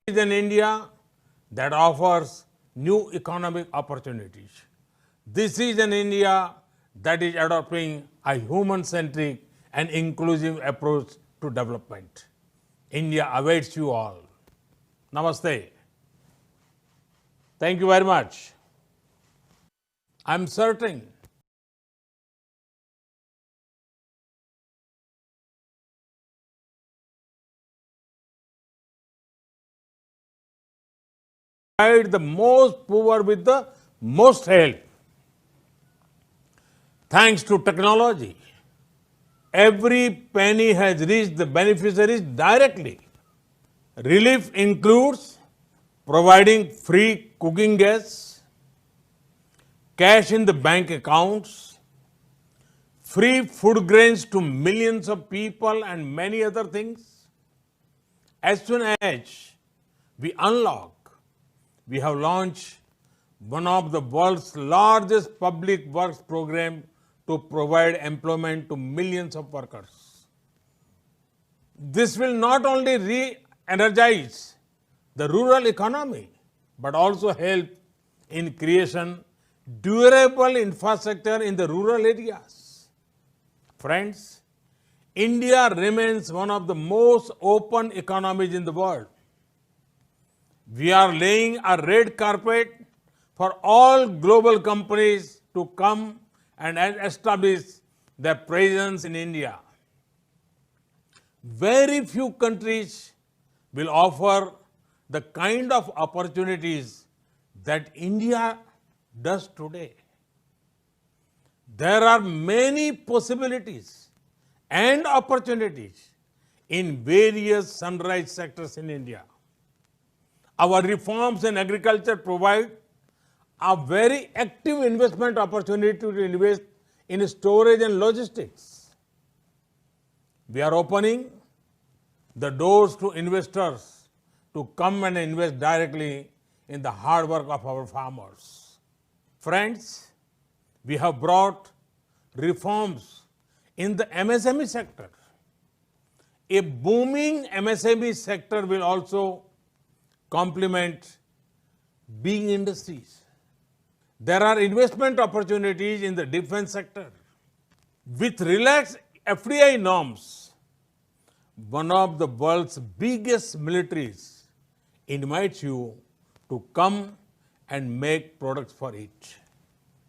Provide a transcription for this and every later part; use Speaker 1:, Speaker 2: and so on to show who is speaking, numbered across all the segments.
Speaker 1: is an India that offers new economic opportunities. This is an India that is adopting a human-centric and inclusive approach to development. India awaits you all. Namaste. Thank you very much. I'm certain the most poor with the most help. Thanks to technology, every penny has reached the beneficiaries directly. Relief includes providing free cooking gas, cash in the bank accounts, free food grains to millions of people, and many other things. As soon as we unlock, we have launched one of the world's largest public works program to provide employment to millions of workers. This will not only re-energize the rural economy, but also help in creation durable infrastructure in the rural areas. Friends, India remains one of the most open economies in the world. We are laying a red carpet for all global companies to come and establish their presence in India. Very few countries will offer the kind of opportunities that India does today. There are many possibilities and opportunities in various sunrise sectors in India. Our reforms in agriculture provide a very active investment opportunity to invest in storage and logistics. We are opening the doors to investors to come and invest directly in the hard work of our farmers. Friends, we have brought reforms in the MSME sector. A booming MSME sector will also complement big industries. There are investment opportunities in the defense sector. With relaxed FDI norms, one of the world's biggest militaries invites you to come and make products for it.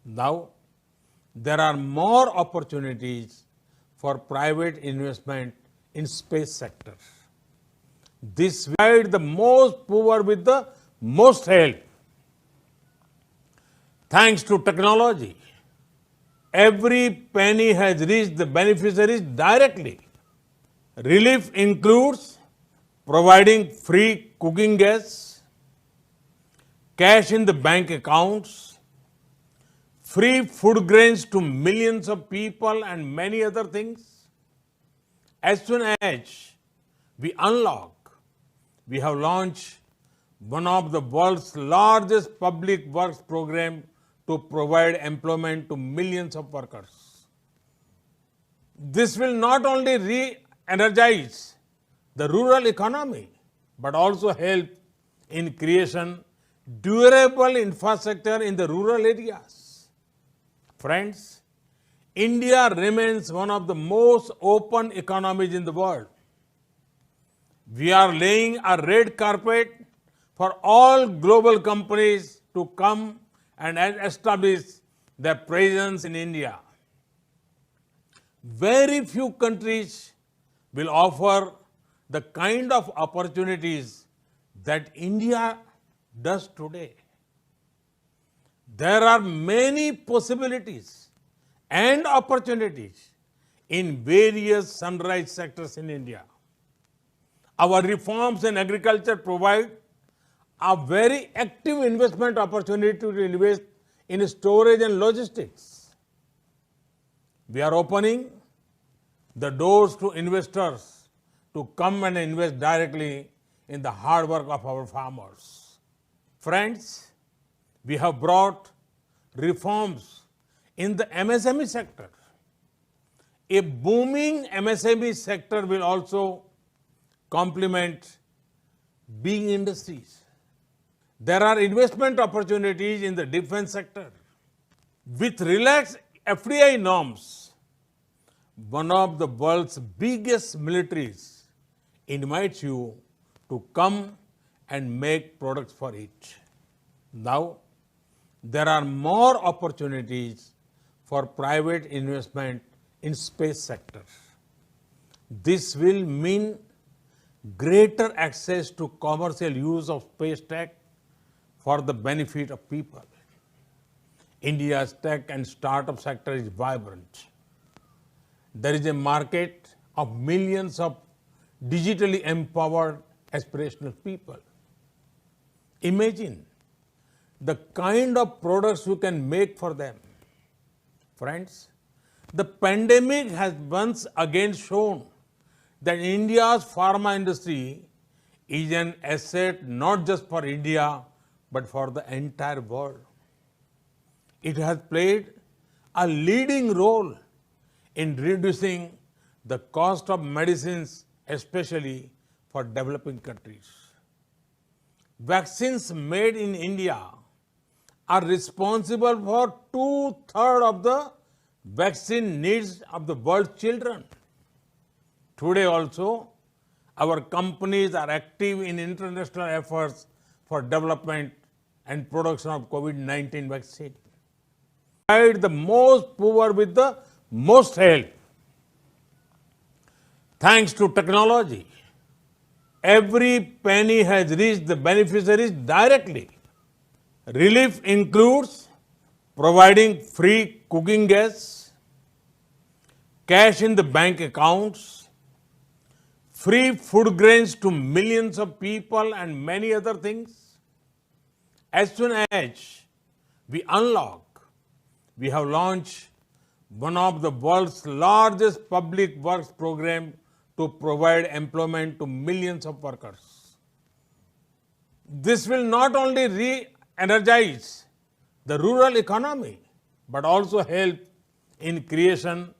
Speaker 1: Now, there are more opportunities for private investment in space sector. This will provide the most poor with the most help. Thanks to technology, every penny has reached the beneficiaries directly. Relief includes providing free cooking gas, cash in the bank accounts, free food grains to millions of people, and many other things. As soon as we unlock, we have launched one of the world's largest public works program to provide employment to millions of workers. This will not only re-energize the rural economy, but also help in creation durable infrastructure in the rural areas. Friends, India remains one of the most open economies in the world. We are laying a red carpet for all global companies to come and establish their presence in India. Very few countries will offer the kind of opportunities that India does today. There are many possibilities and opportunities in various sunrise sectors in India. Our reforms in agriculture provide a very active investment opportunity to invest in storage and logistics. We are opening the doors to investors to come and invest directly in the hard work of our farmers. Friends, we have brought reforms in the MSME sector. A booming MSME sector will also complement being industries. There are investment opportunities in the defense sector. With relaxed FDI norms, one of the world's biggest militaries invites you to come and make products for it. Now, there are more opportunities for private investment in space sector. This will mean greater access to commercial use of space tech for the benefit of people. India's tech and startup sector is vibrant. There is a market of millions of digitally empowered aspirational people. Imagine the kind of products you can make for them. Friends, the pandemic has once again shown that India's pharma industry is an asset not just for India but for the entire world. It has played a leading role in reducing the cost of medicines, especially for developing countries. Vaccines made in India are responsible for 2/3 of the vaccine needs of the world's children. Today also, our companies are active in international efforts for development and production of COVID-19 vaccine. Provide the most poor with the most help. Thanks to technology, every penny has reached the beneficiaries directly. Relief includes providing free cooking gas, cash in the bank accounts, free food grains to millions of people, and many other things. As soon as we unlock, we have launched one of the world's largest public works program to provide employment to millions of workers. This will not only re-energize the rural economy, but also help in creation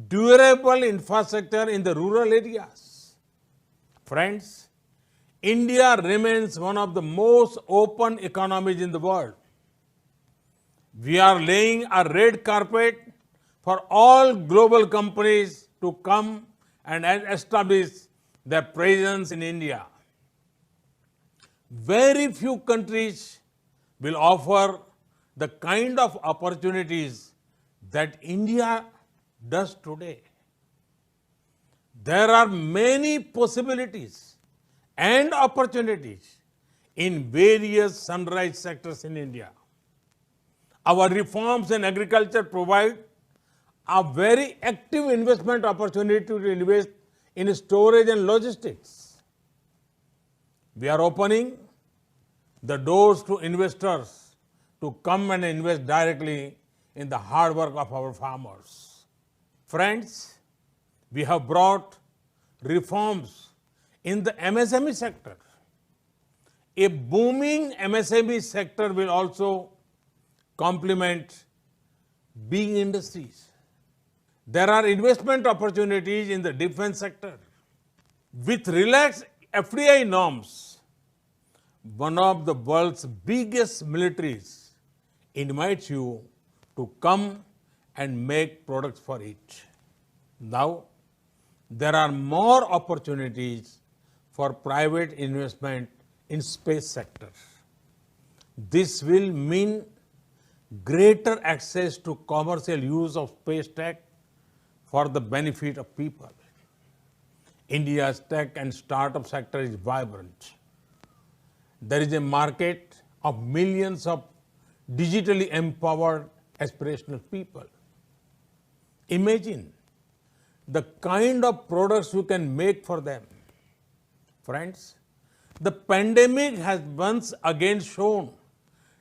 Speaker 1: durable infrastructure in the rural areas. Friends, India remains one of the most open economies in the world. We are laying a red carpet for all global companies to come and establish their presence in India. Very few countries will offer the kind of opportunities that India does today. There are many possibilities and opportunities in various sunrise sectors in India. Our reforms in agriculture provide a very active investment opportunity to invest in storage and logistics. We are opening the doors to investors to come and invest directly in the hard work of our farmers. Friends, we have brought reforms in the MSME sector. A booming MSME sector will also complement being industries. There are investment opportunities in the defense sector. With relaxed FDI norms, one of the world's biggest militaries invites you to come and make products for it. Now, there are more opportunities for private investment in space sector. This will mean greater access to commercial use of space tech for the benefit of people. India's tech and startup sector is vibrant. There is a market of millions of digitally empowered aspirational people. Imagine the kind of products you can make for them. Friends, the pandemic has once again shown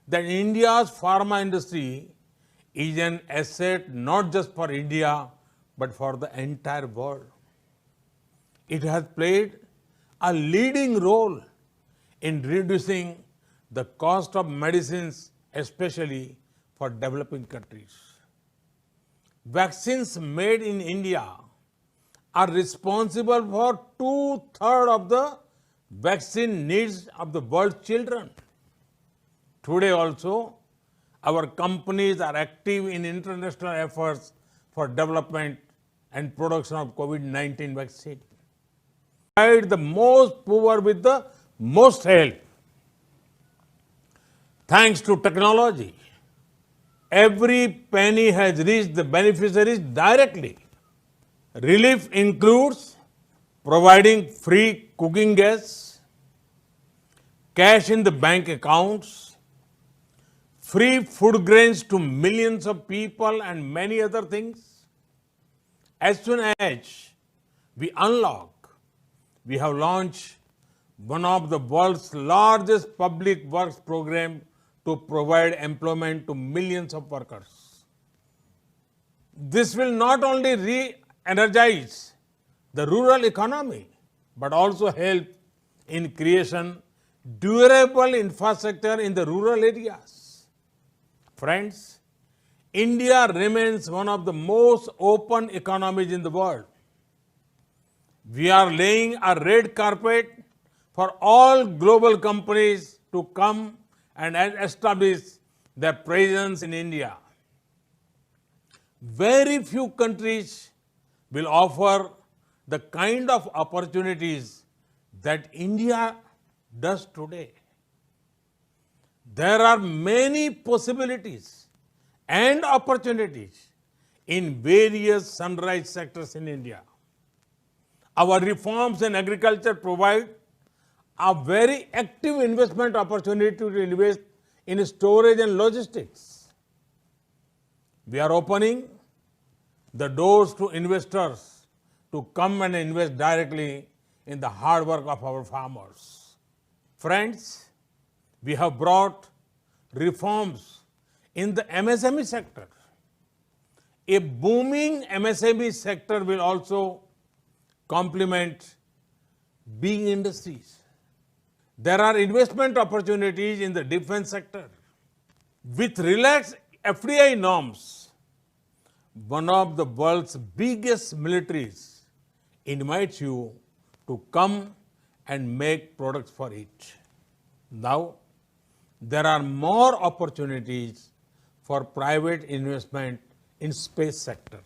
Speaker 1: that India's pharma industry is an asset not just for India but for the entire world. It has played a leading role in reducing the cost of medicines, especially for developing countries. Vaccines made in India are responsible for 2/3 of the vaccine needs of the world's children. Today also, our companies are active in international efforts for development and production of COVID-19 vaccine. Provide the most poor with the most help. Thanks to technology, every penny has reached the beneficiaries directly. Relief includes providing free cooking gas, cash in the bank accounts, free food grains to millions of people, and many other things. As soon as we unlock, we have launched one of the world's largest public works program to provide employment to millions of workers. This will not only re-energize the rural economy, but also help in creation durable infrastructure in the rural areas. Friends, India remains one of the most open economies in the world. We are laying a red carpet for all global companies to come and establish their presence in India. Very few countries will offer the kind of opportunities that India does today. There are many possibilities and opportunities in various sunrise sectors in India. Our reforms in agriculture provide a very active investment opportunity to invest in storage and logistics. We are opening the doors to investors to come and invest directly in the hard work of our farmers. Friends, we have brought reforms in the MSME sector. A booming MSME sector will also complement big industries. There are investment opportunities in the defense sector. With relaxed FDI norms, one of the world's biggest militaries invites you to come and make products for it. Now, there are more opportunities for private investment in space sector.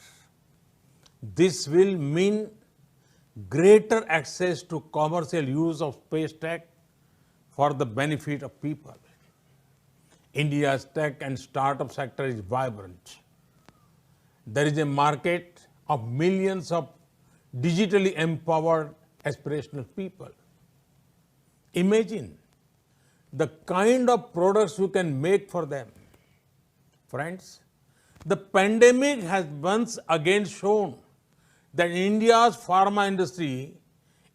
Speaker 1: This will mean greater access to commercial use of space tech for the benefit of people. India's tech and startup sector is vibrant. There is a market of millions of digitally empowered aspirational people. Imagine the kind of products you can make for them. Friends, the pandemic has once again shown that India's pharma industry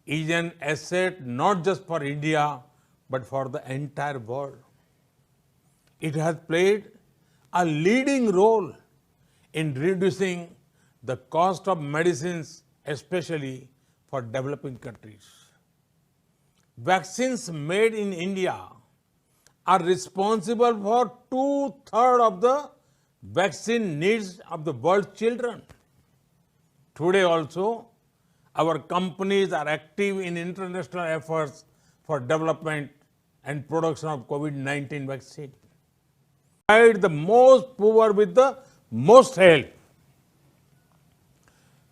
Speaker 1: is an asset not just for India, but for the entire world. It has played a leading role in reducing the cost of medicines, especially for developing countries. Vaccines made in India are responsible for 2/3 of the vaccine needs of the world's children. Today also, our companies are active in international efforts for development and production of COVID-19 vaccine. Provide the most poor with the most help.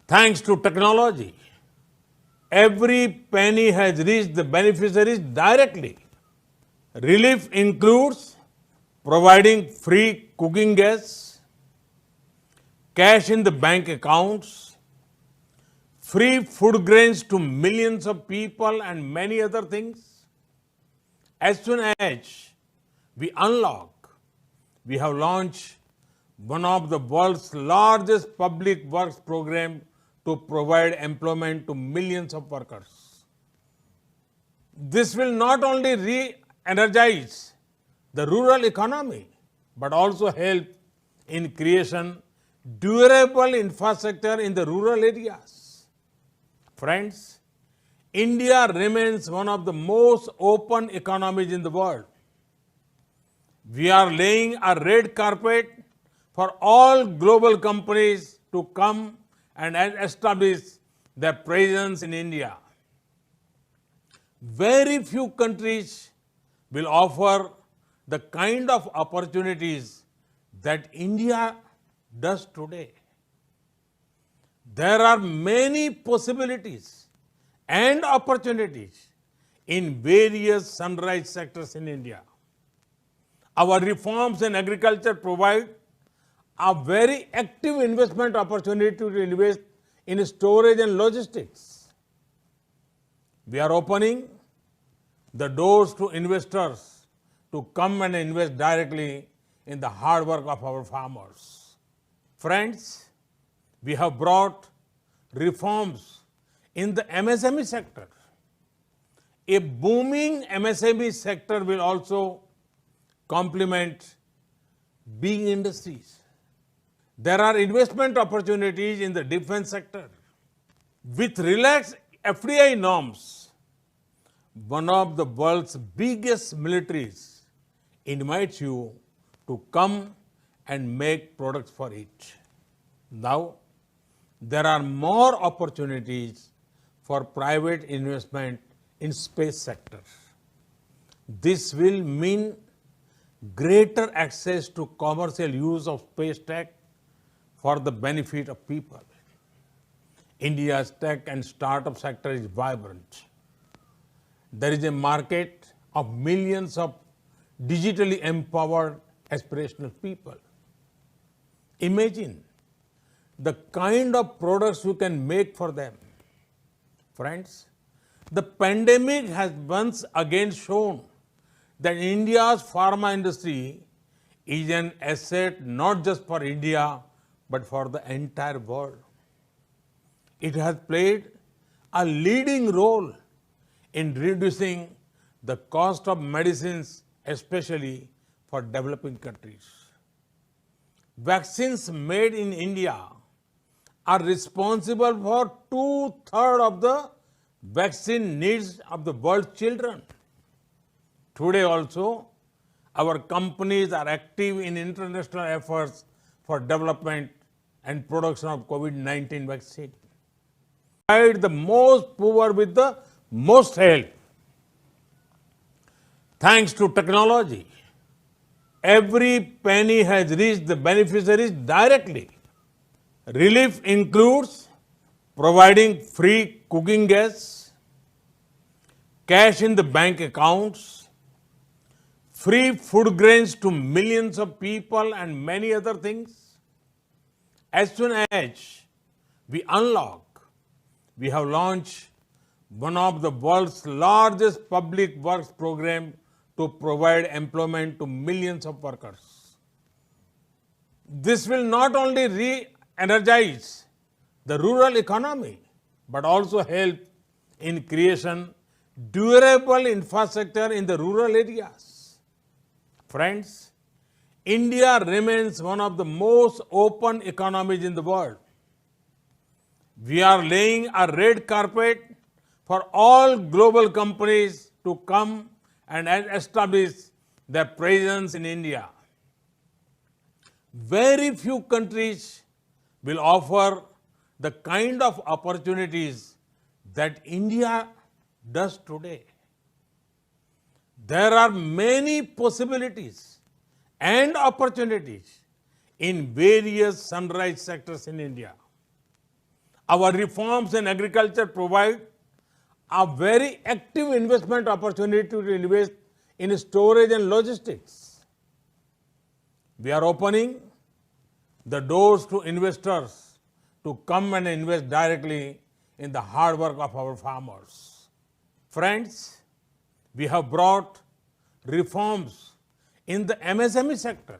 Speaker 1: Thanks to technology, every penny has reached the beneficiaries directly. Relief includes providing free cooking gas, cash in the bank accounts, free food grains to millions of people, and many other things. As soon as we unlock, we have launched one of the world's largest public works program to provide employment to millions of workers. This will not only re-energize the rural economy, but also help in creation durable infrastructure in the rural areas. Friends, India remains one of the most open economies in the world. We are laying a red carpet for all global companies to come and establish their presence in India. Very few countries will offer the kind of opportunities that India does today. There are many possibilities and opportunities in various sunrise sectors in India. Our reforms in agriculture provide a very active investment opportunity to invest in storage and logistics. We are opening the doors to investors to come and invest directly in the hard work of our farmers. Friends, we have brought reforms in the MSME sector. A booming MSME sector will also complement big industries. There are investment opportunities in the defense sector. With relaxed FDI norms, one of the world's biggest militaries invites you to come and make products for it. Now, there are more opportunities for private investment in space sector. This will mean greater access to commercial use of space tech for the benefit of people. India's tech and startup sector is vibrant. There is a market of millions of digitally empowered aspirational people. Imagine the kind of products you can make for them. Friends, the pandemic has once again shown that India's pharma industry is an asset not just for India but for the entire world. It has played a leading role in reducing the cost of medicines, especially for developing countries. Vaccines made in India are responsible for 2/3 of the vaccine needs of the world's children. Today also, our companies are active in international efforts for development and production of COVID-19 vaccine. Provide the most poor with the most help. Thanks to technology, every penny has reached the beneficiaries directly. Relief includes providing free cooking gas, cash in the bank accounts, free food grains to millions of people, and many other things. As soon as we unlock, we have launched one of the world's largest public works program to provide employment to millions of workers. This will not only re-energize the rural economy, but also help in creation durable infrastructure in the rural areas. Friends, India remains one of the most open economies in the world. We are laying a red carpet for all global companies to come and establish their presence in India. Very few countries will offer the kind of opportunities that India does today. There are many possibilities and opportunities in various sunrise sectors in India. Our reforms in agriculture provide a very active investment opportunity to invest in storage and logistics. We are opening the doors to investors to come and invest directly in the hard work of our farmers. Friends, we have brought reforms in the MSME sector.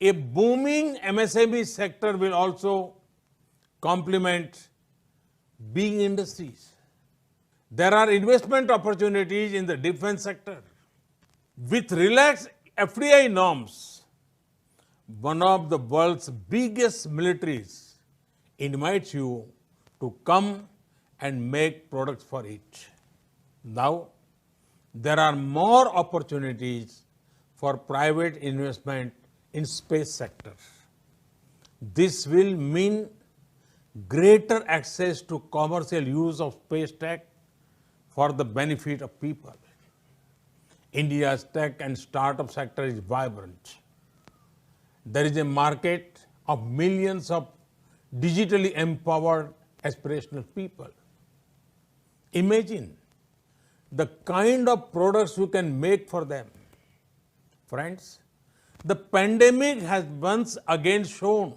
Speaker 1: A booming MSME sector will also complement big industries. There are investment opportunities in the defense sector. With relaxed FDI norms, one of the world's biggest militaries invites you to come and make products for it. Now, there are more opportunities for private investment in space sector. This will mean greater access to commercial use of space tech for the benefit of people. India's tech and startup sector is vibrant. There is a market of millions of digitally empowered aspirational people. Imagine the kind of products you can make for them. Friends, the pandemic has once again shown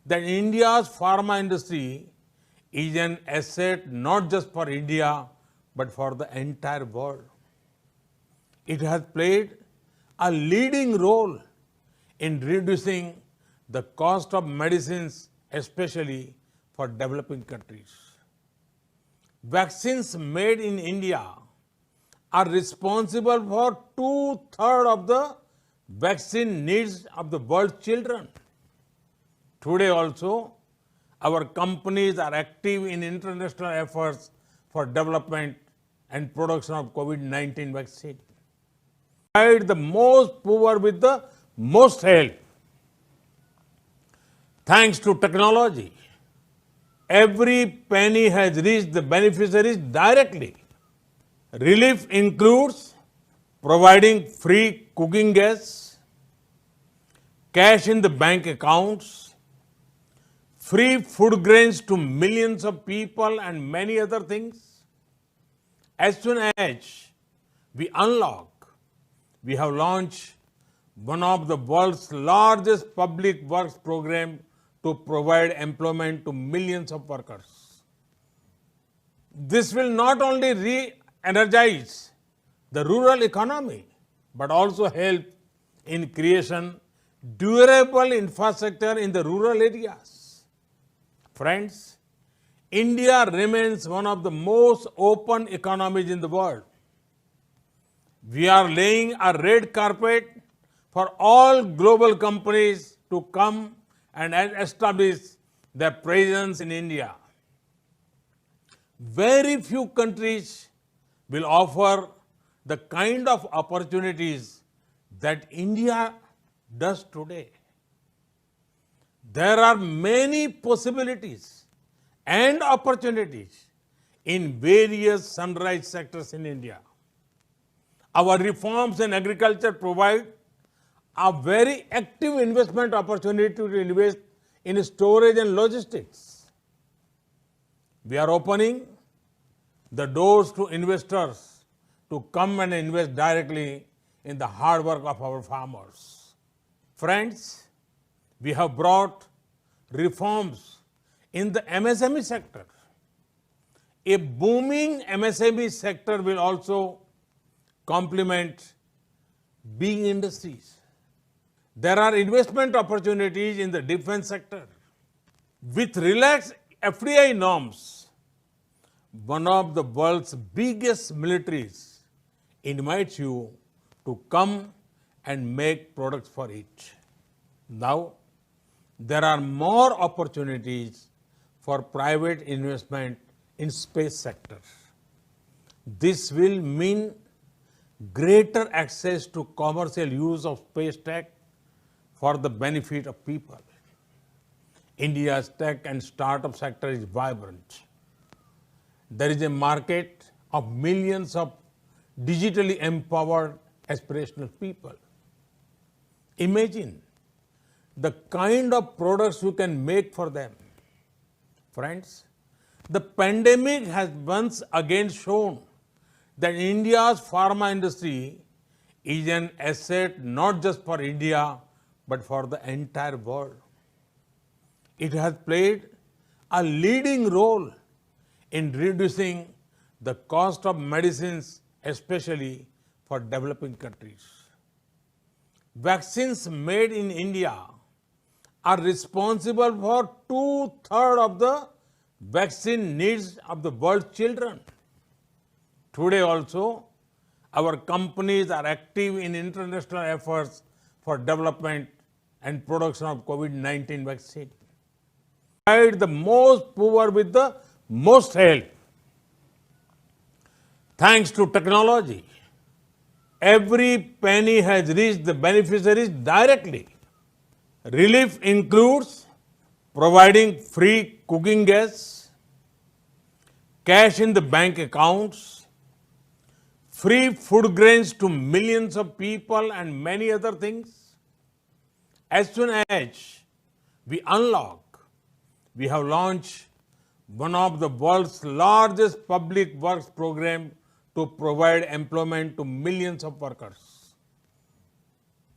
Speaker 1: that India's pharma industry is an asset not just for India but for the entire world. It has played a leading role in reducing the cost of medicines, especially for developing countries. Vaccines made in India are responsible for 2/3 of the vaccine needs of the world's children. Today also, our companies are active in international efforts for development and production of COVID-19 vaccine. Provide the most poor with the most help. Thanks to technology, every penny has reached the beneficiaries directly. Relief includes providing free cooking gas, cash in the bank accounts, free food grains to millions of people, and many other things. As soon as we unlock, we have launched one of the world's largest public works program to provide employment to millions of workers. This will not only re-energize the rural economy, but also help in creation durable infrastructure in the rural areas. Friends, India remains one of the most open economies in the world. We are laying a red carpet for all global companies to come and establish their presence in India. Very few countries will offer the kind of opportunities that India does today. There are many possibilities and opportunities in various sunrise sectors in India. Our reforms in agriculture provide a very active investment opportunity to invest in storage and logistics. We are opening the doors to investors to come and invest directly in the hard work of our farmers. Friends, we have brought reforms in the MSME sector. A booming MSME sector will also complement big industries. There are investment opportunities in the defense sector. With relaxed FDI norms, one of the world's biggest militaries invites you to come and make products for it. Now, there are more opportunities for private investment in space sector. This will mean greater access to commercial use of space tech for the benefit of people. India's tech and startup sector is vibrant. There is a market of millions of digitally empowered aspirational people. Imagine the kind of products you can make for them. Friends, the pandemic has once again shown that India's pharma industry is an asset not just for India but for the entire world. It has played a leading role in reducing the cost of medicines, especially for developing countries. Vaccines made in India are responsible for 2/3 of the vaccine needs of the world's children. Today also, our companies are active in international efforts for development and production of COVID-19 vaccine. Provide the most poor with the most help. Thanks to technology, every penny has reached the beneficiaries directly. Relief includes providing free cooking gas, cash in the bank accounts, free food grains to millions of people, and many other things. As soon as we unlock, we have launched one of the world's largest public works program to provide employment to millions of workers.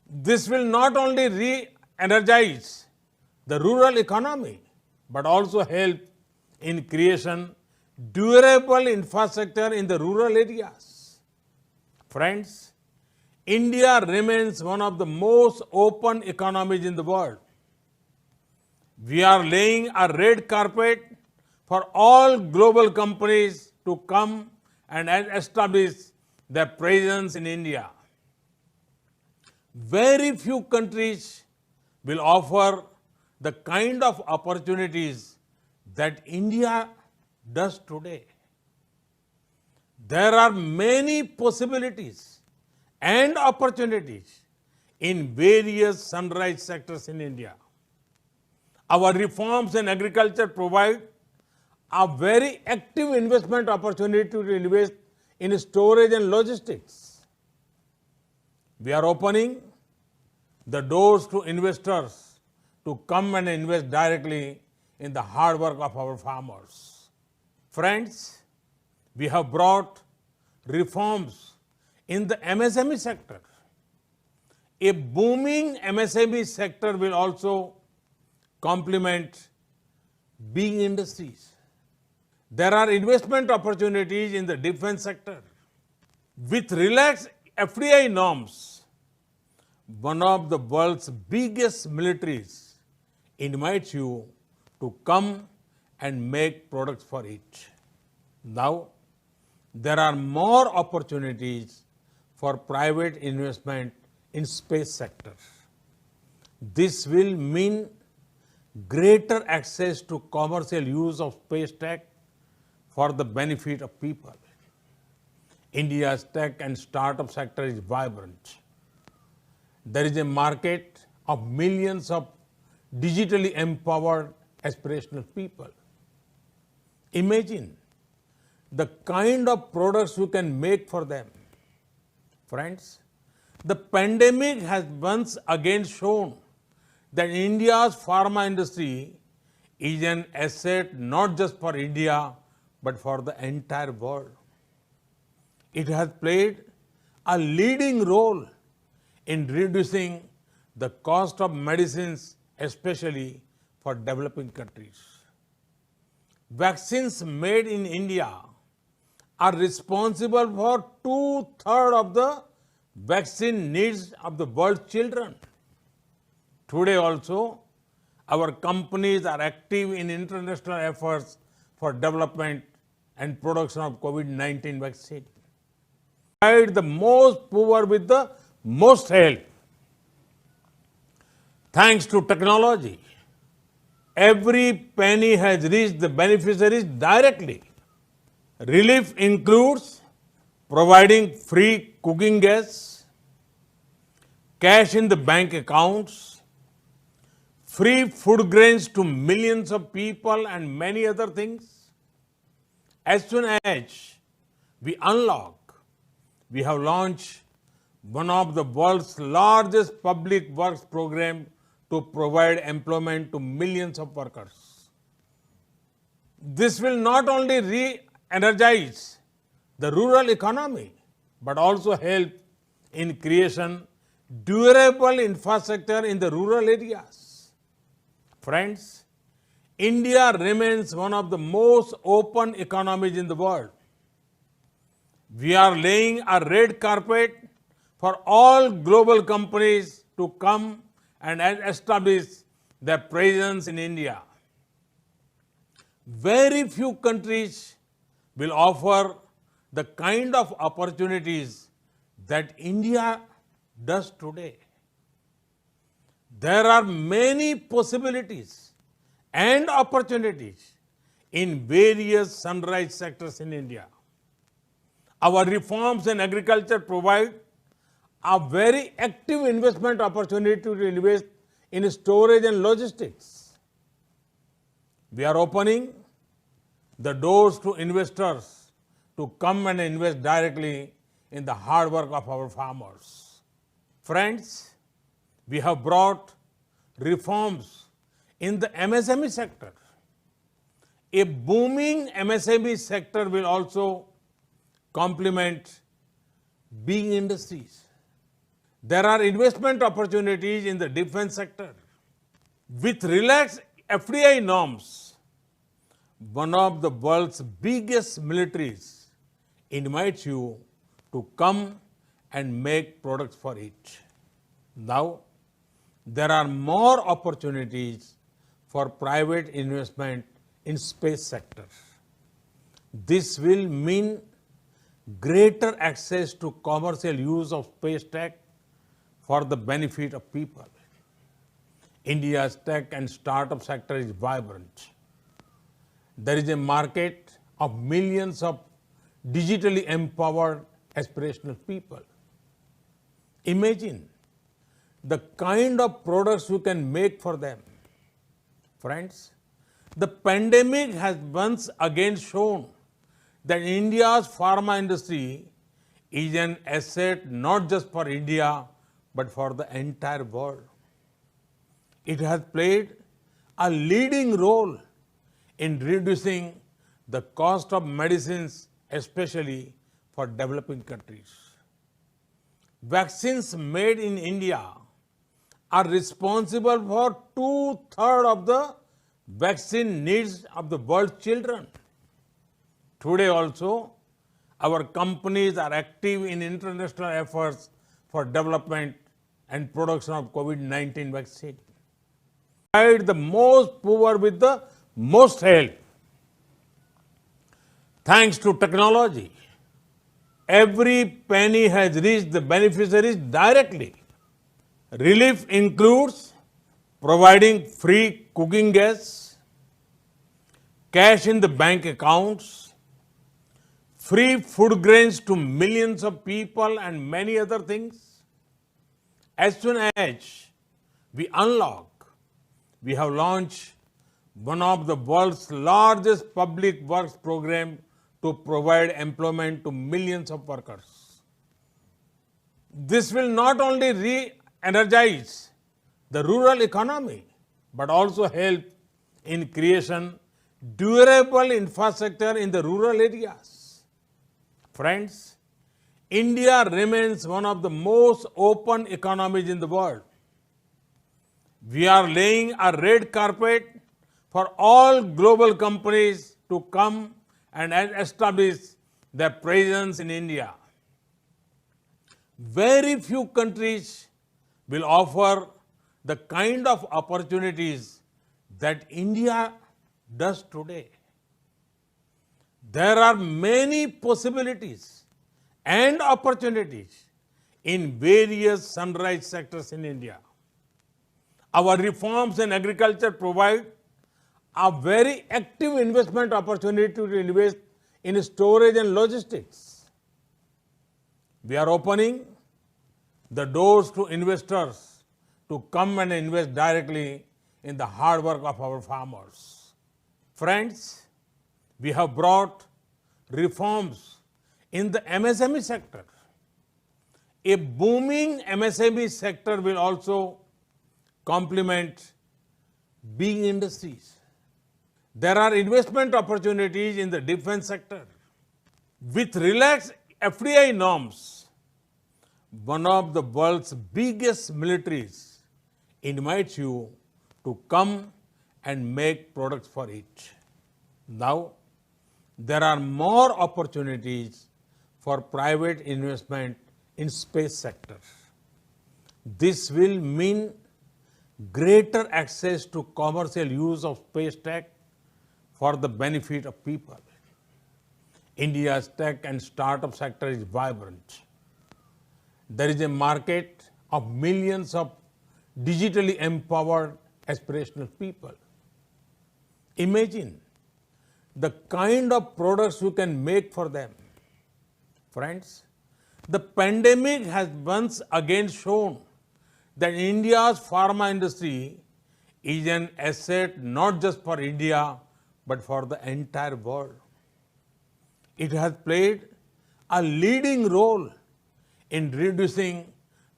Speaker 1: This will not only re-energize the rural economy, but also help in creation durable infrastructure in the rural areas. Friends, India remains one of the most open economies in the world. We are laying a red carpet for all global companies to come and establish their presence in India. Very few countries will offer the kind of opportunities that India does today. There are many possibilities and opportunities in various sunrise sectors in India. Our reforms in agriculture provide a very active investment opportunity to invest in storage and logistics. We are opening the doors to investors to come and invest directly in the hard work of our farmers. Friends, we have brought reforms in the MSME sector. A booming MSME sector will also complement big industries. There are investment opportunities in the defense sector. With relaxed FDI norms, one of the world's biggest militaries invites you to come and make products for it. Now, there are more opportunities for private investment in space sector. This will mean greater access to commercial use of space tech for the benefit of people. India's tech and startup sector is vibrant. There is a market of millions of digitally empowered aspirational people. Imagine the kind of products you can make for them. Friends, the pandemic has once again shown that India's pharma industry is an asset not just for India, but for the entire world. It has played a leading role in reducing the cost of medicines, especially for developing countries. Vaccines made in India are responsible for 2/3 of the vaccine needs of the world's children. Today also, our companies are active in international efforts for development and production of COVID-19 vaccine. Provide the most poor with the most help. Thanks to technology, every penny has reached the beneficiaries directly. Relief includes providing free cooking gas, cash in the bank accounts, free food grains to millions of people, and many other things. As soon as we unlock, we have launched one of the world's largest public works program to provide employment to millions of workers. This will not only re-energize the rural economy, but also help in creation durable infrastructure in the rural areas. Friends, India remains one of the most open economies in the world. We are laying a red carpet for all global companies to come and establish their presence in India. Very few countries will offer the kind of opportunities that India does today. There are many possibilities and opportunities in various sunrise sectors in India. Our reforms in agriculture provide a very active investment opportunity to invest in storage and logistics. We are opening the doors to investors to come and invest directly in the hard work of our farmers. Friends, we have brought reforms in the MSME sector. A booming MSME sector will also complement big industries. There are investment opportunities in the defense sector. With relaxed FDI norms, one of the world's biggest militaries invites you to come and make products for it. Now, there are more opportunities for private investment in space sector. This will mean greater access to commercial use of space tech for the benefit of people. India's tech and startup sector is vibrant. There is a market of millions of digitally empowered aspirational people. Imagine the kind of products you can make for them. Friends, the pandemic has once again shown that India's pharma industry is an asset not just for India, but for the entire world. It has played a leading role in reducing the cost of medicines, especially for developing countries. Vaccines made in India are responsible for 2/3 of the vaccine needs of the world's children. Today also, our companies are active in international efforts for development and production of COVID-19 vaccine. Provide the most poor with the most help. Thanks to technology, every penny has reached the beneficiaries directly. Relief includes providing free cooking gas, cash in the bank accounts, free food grains to millions of people, and many other things. As soon as we unlock, we have launched one of the world's largest public works program to provide employment to millions of workers. This will not only re-energize the rural economy, but also help in creation durable infrastructure in the rural areas. Friends, India remains one of the most open economies in the world. We are laying a red carpet for all global companies to come and establish their presence in India. Very few countries will offer the kind of opportunities that India does today. There are many possibilities and opportunities in various sunrise sectors in India. Our reforms in agriculture provide a very active investment opportunity to invest in storage and logistics. We are opening the doors to investors to come and invest directly in the hard work of our farmers. Friends, we have brought reforms in the MSME sector. A booming MSME sector will also complement big industries. There are investment opportunities in the defense sector. With relaxed FDI norms, one of the world's biggest militaries invites you to come and make products for it. Now, there are more opportunities for private investment in space sector. This will mean greater access to commercial use of space tech for the benefit of people. India's tech and startup sector is vibrant. There is a market of millions of digitally empowered aspirational people. Imagine the kind of products you can make for them. Friends, the pandemic has once again shown that India's pharma industry is an asset not just for India, but for the entire world. It has played a leading role in reducing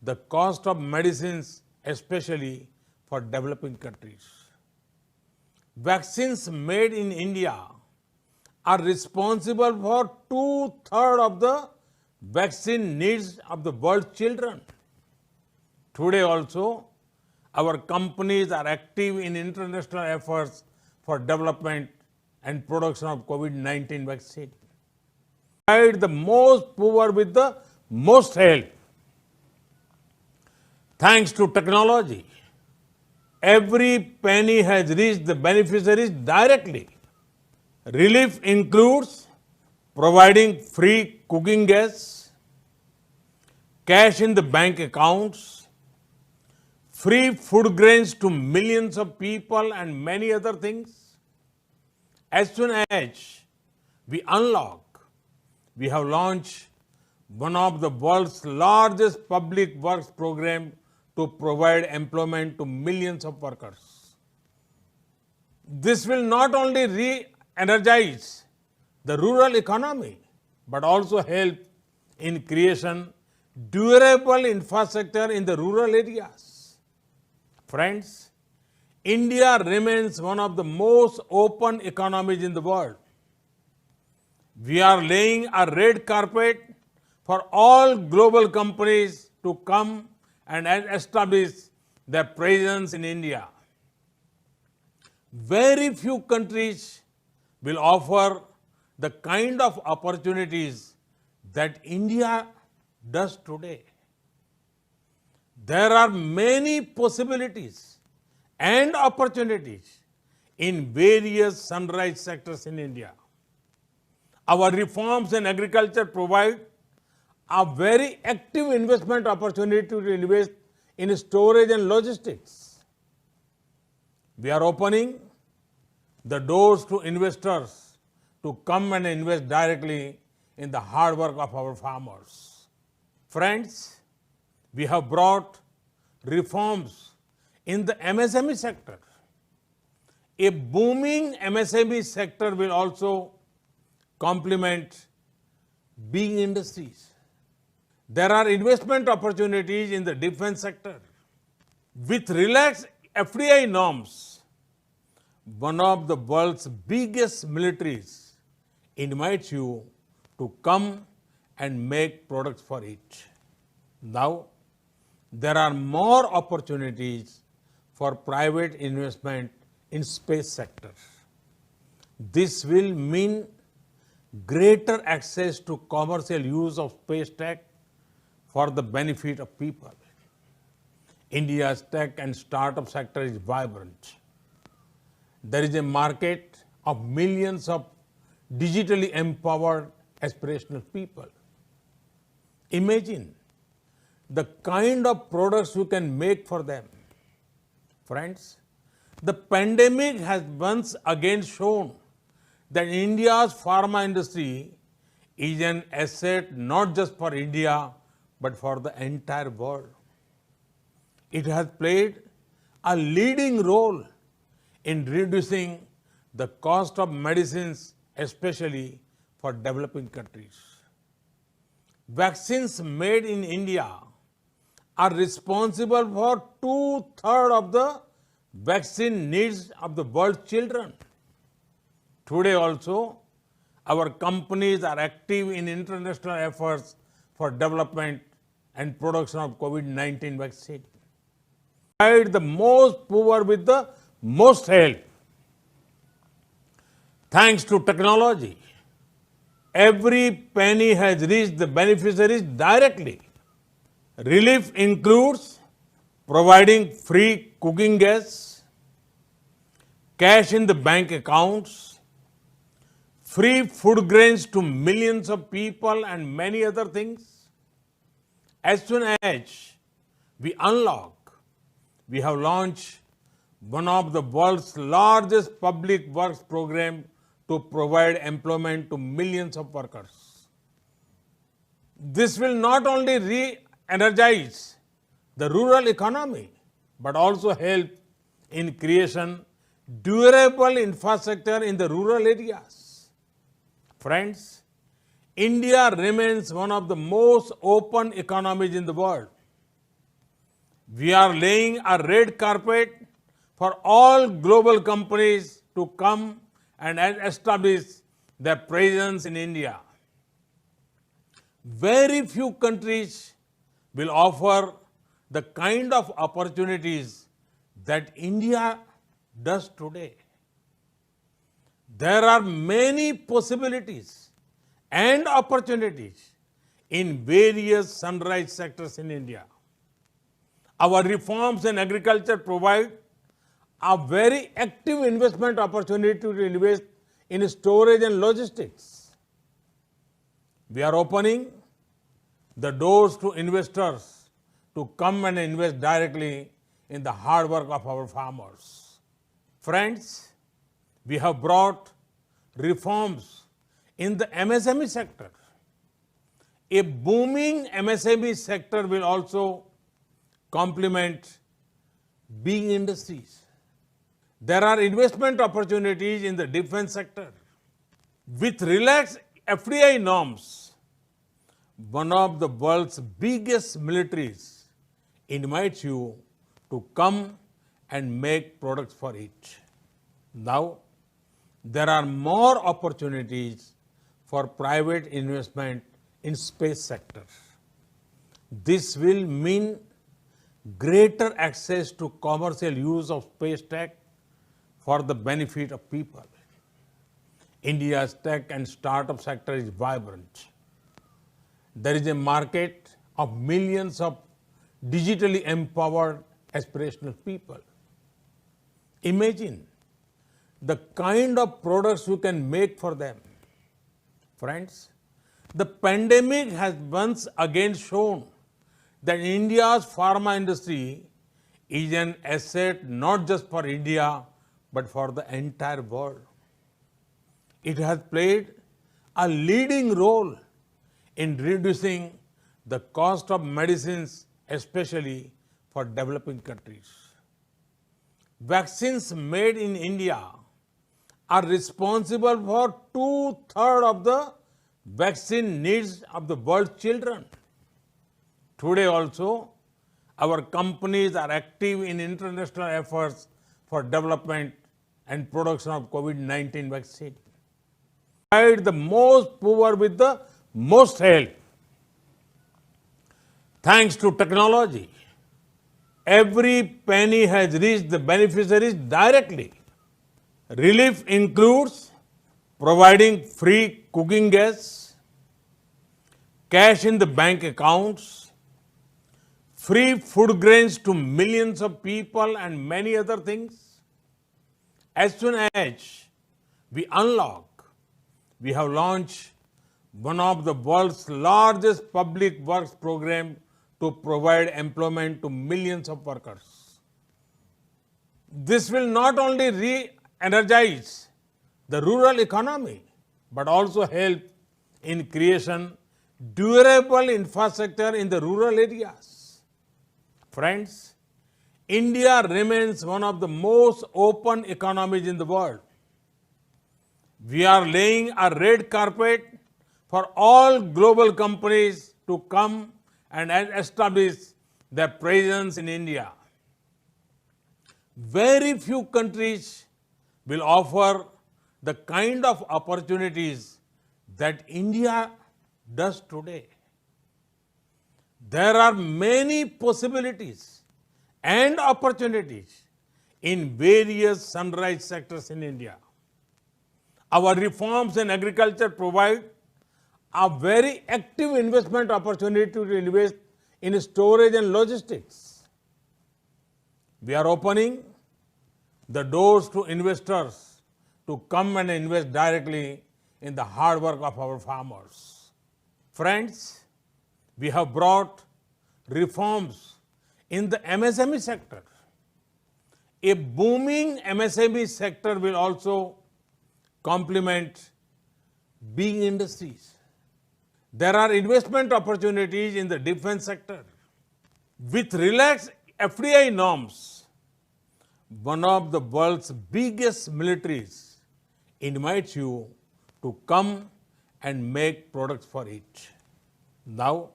Speaker 1: the cost of medicines, especially for developing countries. Vaccines made in India are responsible for two-thirds of the vaccine needs of the world's children. Today also, our companies are active in international efforts for development and production of COVID-19 vaccine. Provide the most poor with the most help. Thanks to technology, every penny has reached the beneficiaries directly. Relief includes providing free cooking gas, cash in the bank accounts, free food grains to millions of people, and many other things. As soon as we unlock, we have launched one of the world's largest public works program to provide employment to millions of workers. This will not only re-energize the rural economy, but also help in creation durable infrastructure in the rural areas. Friends, India remains one of the most open economies in the world. We are laying a red carpet for all global companies to come and establish their presence in India. Very few countries will offer the kind of opportunities that India does today. There are many possibilities and opportunities in various sunrise sectors in India. Our reforms in agriculture provide a very active investment opportunity to invest in storage and logistics. We are opening the doors to investors to come and invest directly in the hard work of our farmers. Friends, we have brought reforms in the MSME sector. A booming MSME sector will also complement big industries. There are investment opportunities in the defense sector. With relaxed FDI norms, one of the world's biggest militaries invites you to come and make products for it. Now, there are more opportunities for private investment in space sector. This will mean greater access to commercial use of space tech for the benefit of people. India's tech and startup sector is vibrant. There is a market of millions of digitally empowered aspirational people. Imagine the kind of products you can make for them. Friends, the pandemic has once again shown that India's pharma industry is an asset not just for India, but for the entire world. It has played a leading role in reducing the cost of medicines, especially for developing countries. Vaccines made in India are responsible for two-thirds of the vaccine needs of the world's children. Today also, our companies are active in international efforts for development and production of COVID-19 vaccine. Provide the most poor with the most help. Thanks to technology, every penny has reached the beneficiaries directly. Relief includes providing free cooking gas, cash in the bank accounts, free food grains to millions of people, and many other things. As soon as we unlock, we have launched one of the world's largest public works program to provide employment to millions of workers. This will not only re-energize the rural economy, but also help in creation durable infrastructure in the rural areas. Friends, India remains one of the most open economies in the world. We are laying a red carpet for all global companies to come and establish their presence in India. Very few countries will offer the kind of opportunities that India does today. There are many possibilities and opportunities in various sunrise sectors in India. Our reforms in agriculture provide a very active investment opportunity to invest in storage and logistics. We are opening the doors to investors to come and invest directly in the hard work of our farmers. Friends, we have brought reforms in the MSME sector. A booming MSME sector will also complement big industries. There are investment opportunities in the defense sector. With relaxed FDI norms, one of the world's biggest militaries invites you to come and make products for it. Now, there are more opportunities for private investment in space sector. This will mean greater access to commercial use of space tech for the benefit of people. India's tech and startup sector is vibrant. There is a market of millions of digitally empowered aspirational people. Imagine the kind of products you can make for them. Friends, the pandemic has once again shown that India's pharma industry is an asset not just for India, but for the entire world. It has played a leading role in reducing the cost of medicines, especially for developing countries. Vaccines made in India are responsible for 2/3 of the vaccine needs of the world's children. Today also, our companies are active in international efforts for development and production of COVID-19 vaccine. Provide the most poor with the most help. Thanks to technology, every penny has reached the beneficiaries directly. Relief includes providing free cooking gas, cash in the bank accounts, free food grains to millions of people, and many other things. As soon as we unlock, we have launched one of the world's largest public works program to provide employment to millions of workers. This will not only re-energize the rural economy, but also help in creation durable infrastructure in the rural areas. Friends, India remains one of the most open economies in the world. We are laying a red carpet for all global companies to come and establish their presence in India. Very few countries will offer the kind of opportunities that India does today. There are many possibilities and opportunities in various sunrise sectors in India. Our reforms in agriculture provide a very active investment opportunity to invest in storage and logistics. We are opening the doors to investors to come and invest directly in the hard work of our farmers. Friends, we have brought reforms in the MSME sector. A booming MSME sector will also complement big industries. There are investment opportunities in the defense sector. With relaxed FDI norms, one of the world's biggest militaries invites you to come and make products for it. Now,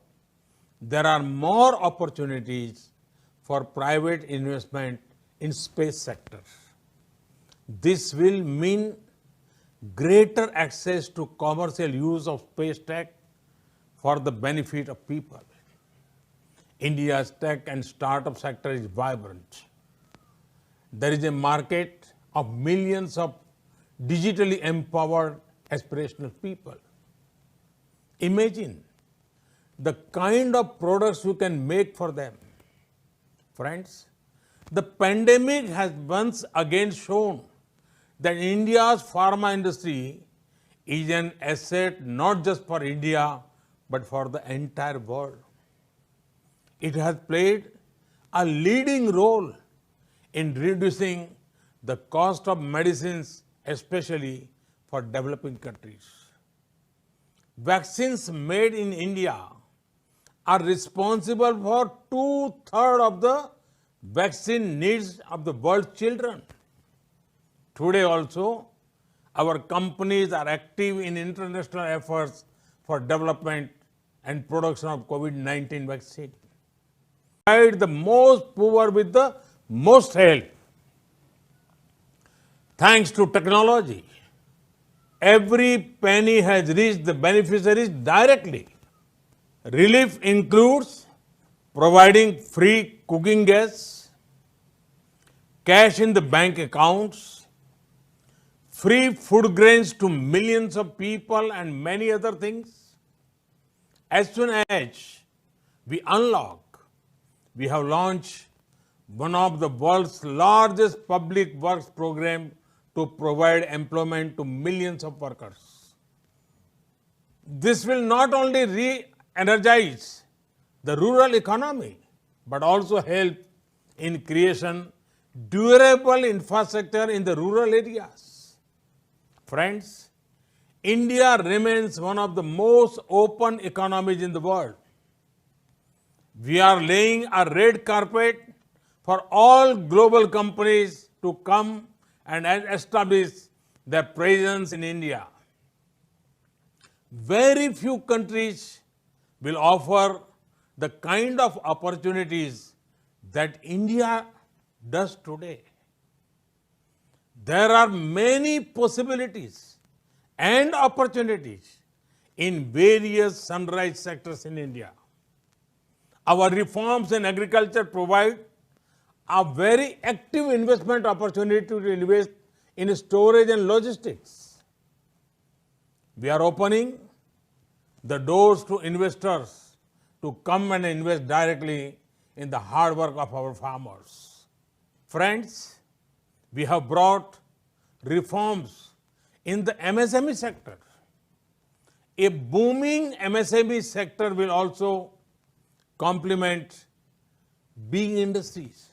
Speaker 1: there are more opportunities for private investment in space sector. This will mean greater access to commercial use of space tech for the benefit of people. India's tech and startup sector is vibrant. There is a market of millions of digitally empowered aspirational people. Imagine the kind of products you can make for them. Friends, the pandemic has once again shown that India's pharma industry is an asset not just for India but for the entire world. It has played a leading role in reducing the cost of medicines, especially for developing countries. Vaccines made in India are responsible for 2/3 of the vaccine needs of the world's children. Today also, our companies are active in international efforts for development and production of COVID-19 vaccine. Provide the most poor with the most help. Thanks to technology, every penny has reached the beneficiaries directly. Relief includes providing free cooking gas, cash in the bank accounts, free food grains to millions of people, and many other things. As soon as we unlock, we have launched one of the world's largest public works program to provide employment to millions of workers. This will not only re-energize the rural economy, but also help in creation durable infrastructure in the rural areas. Friends, India remains one of the most open economies in the world. We are laying a red carpet for all global companies to come and establish their presence in India. Very few countries will offer the kind of opportunities that India does today. There are many possibilities and opportunities in various sunrise sectors in India. Our reforms in agriculture provide a very active investment opportunity to invest in storage and logistics. We are opening the doors to investors to come and invest directly in the hard work of our farmers. Friends, we have brought reforms in the MSME sector. A booming MSME sector will also complement big industries.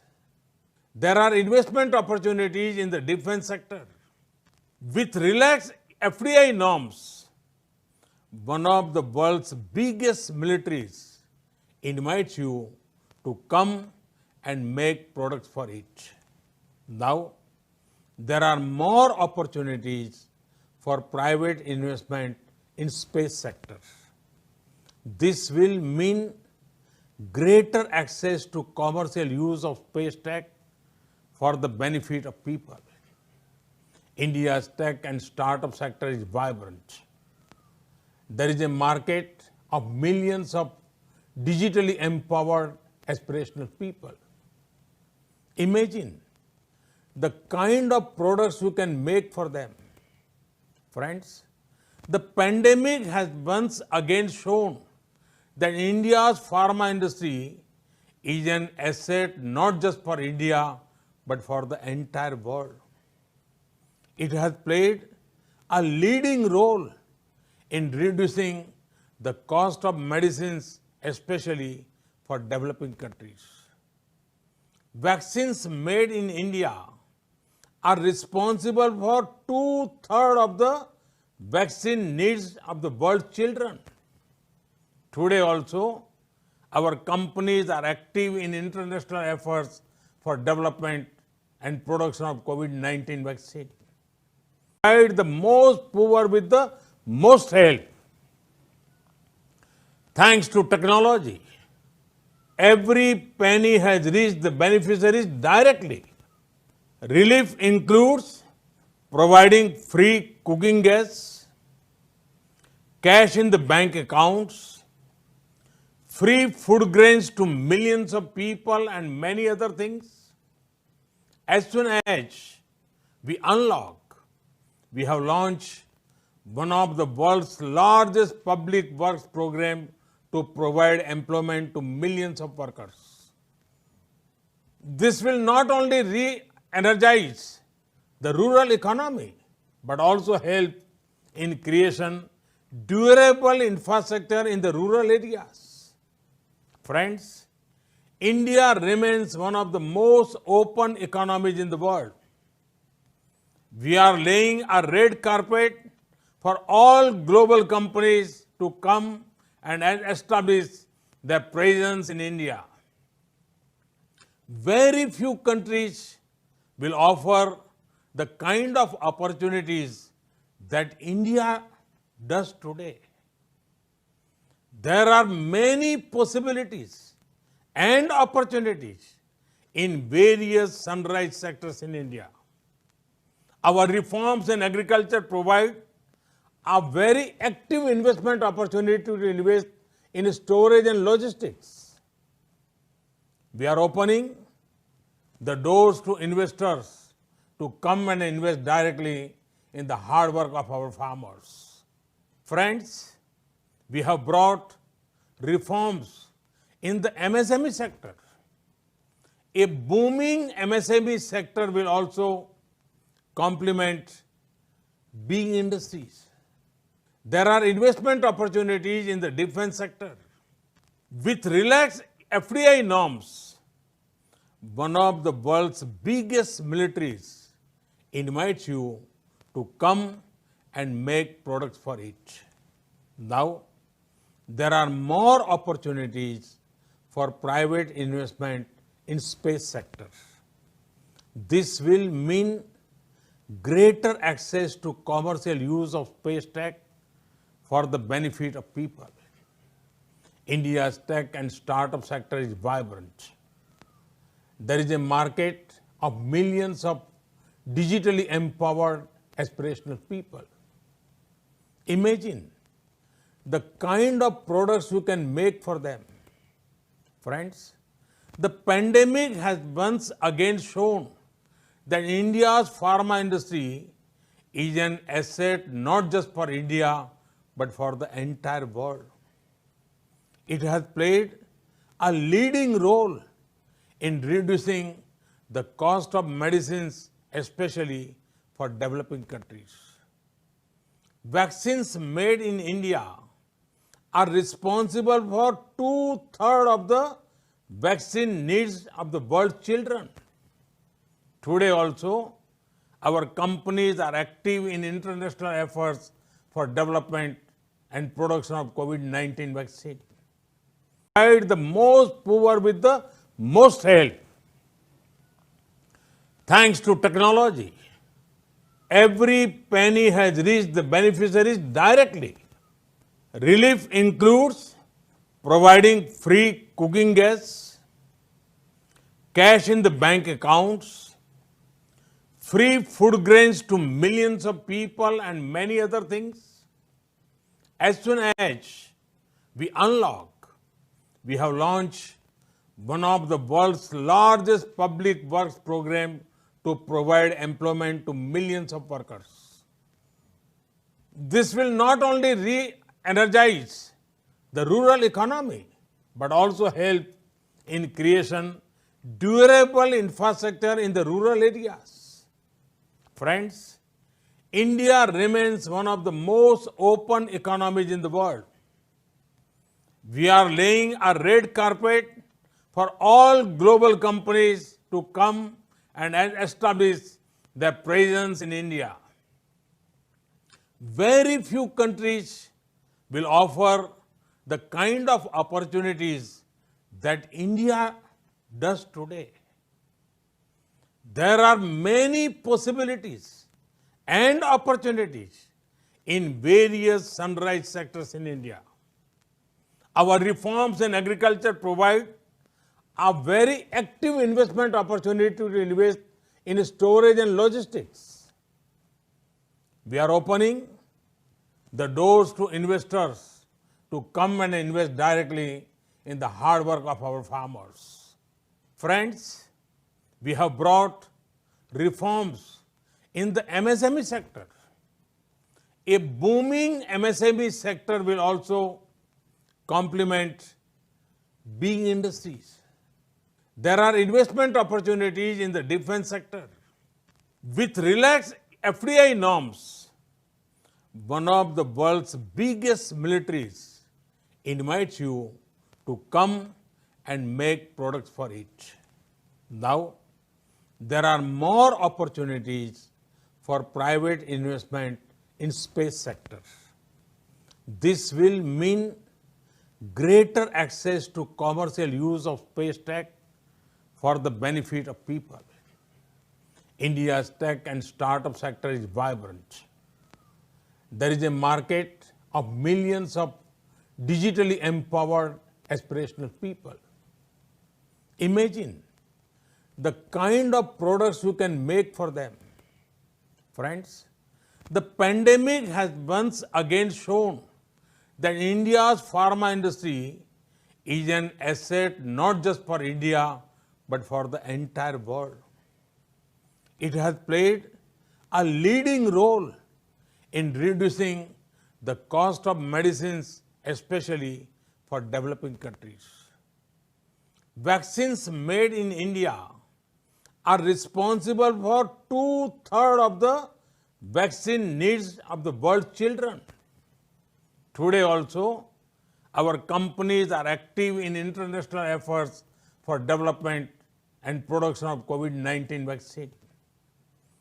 Speaker 1: There are investment opportunities in the defense sector. With relaxed FDI norms, one of the world's biggest militaries invites you to come and make products for it. Now, there are more opportunities for private investment in space sector. This will mean greater access to commercial use of space tech for the benefit of people. India's tech and startup sector is vibrant. There is a market of millions of digitally empowered aspirational people. Imagine the kind of products you can make for them. Friends, the pandemic has once again shown that India's pharma industry is an asset not just for India but for the entire world. It has played a leading role in reducing the cost of medicines, especially for developing countries. Vaccines made in India are responsible for 2/3 of the vaccine needs of the world's children. Today also, our companies are active in international efforts for development and production of COVID-19 vaccine. Provide the most poor with the most help. Thanks to technology, every penny has reached the beneficiaries directly. Relief includes providing free cooking gas, cash in the bank accounts, free food grains to millions of people, and many other things. As soon as we unlock, we have launched one of the world's largest public works program to provide employment to millions of workers. This will not only re-energize the rural economy, but also help in creation durable infrastructure in the rural areas. Friends, India remains one of the most open economies in the world. We are laying a red carpet for all global companies to come and establish their presence in India. Very few countries will offer the kind of opportunities that India does today. There are many possibilities and opportunities in various sunrise sectors in India. Our reforms in agriculture provide a very active investment opportunity to invest in storage and logistics. We are opening the doors to investors to come and invest directly in the hard work of our farmers. Friends, we have brought reforms in the MSME sector. A booming MSME sector will also complement big industries. There are investment opportunities in the defense sector. With relaxed FDI norms, one of the world's biggest militaries invites you to come and make products for it. Now, there are more opportunities for private investment in space sector. This will mean greater access to commercial use of space tech for the benefit of people. India's tech and startup sector is vibrant. There is a market of millions of digitally empowered aspirational people. Imagine the kind of products you can make for them. Friends, the pandemic has once again shown that India's pharma industry is an asset not just for India, but for the entire world. It has played a leading role in reducing the cost of medicines, especially for developing countries. Vaccines made in India are responsible for 2/3 of the vaccine needs of the world's children. Today also, our companies are active in international efforts for development and production of COVID-19 vaccine. Provide the most poor with the most help. Thanks to technology, every penny has reached the beneficiaries directly. Relief includes providing free cooking gas, cash in the bank accounts, free food grains to millions of people, and many other things. As soon as we unlock, we have launched one of the world's largest public works program to provide employment to millions of workers. This will not only re-energize the rural economy, but also help in creation durable infrastructure in the rural areas. Friends, India remains one of the most open economies in the world. We are laying a red carpet for all global companies to come and establish their presence in India. Very few countries will offer the kind of opportunities that India does today. There are many possibilities and opportunities in various sunrise sectors in India. Our reforms in agriculture provide a very active investment opportunity to invest in storage and logistics. We are opening the doors to investors to come and invest directly in the hard work of our farmers. Friends, we have brought reforms in the MSME sector. A booming MSME sector will also complement big industries. There are investment opportunities in the defense sector. With relaxed FDI norms, one of the world's biggest militaries invites you to come and make products for it. Now, there are more opportunities for private investment in space sector. This will mean greater access to commercial use of space tech for the benefit of people. India's tech and startup sector is vibrant. There is a market of millions of digitally empowered aspirational people. Imagine the kind of products you can make for them. Friends, the pandemic has once again shown that India's pharma industry is an asset not just for India but for the entire world. It has played a leading role in reducing the cost of medicines, especially for developing countries. Vaccines made in India are responsible for 2/3 of the vaccine needs of the world's children. Today also, our companies are active in international efforts for development and production of COVID-19 vaccine.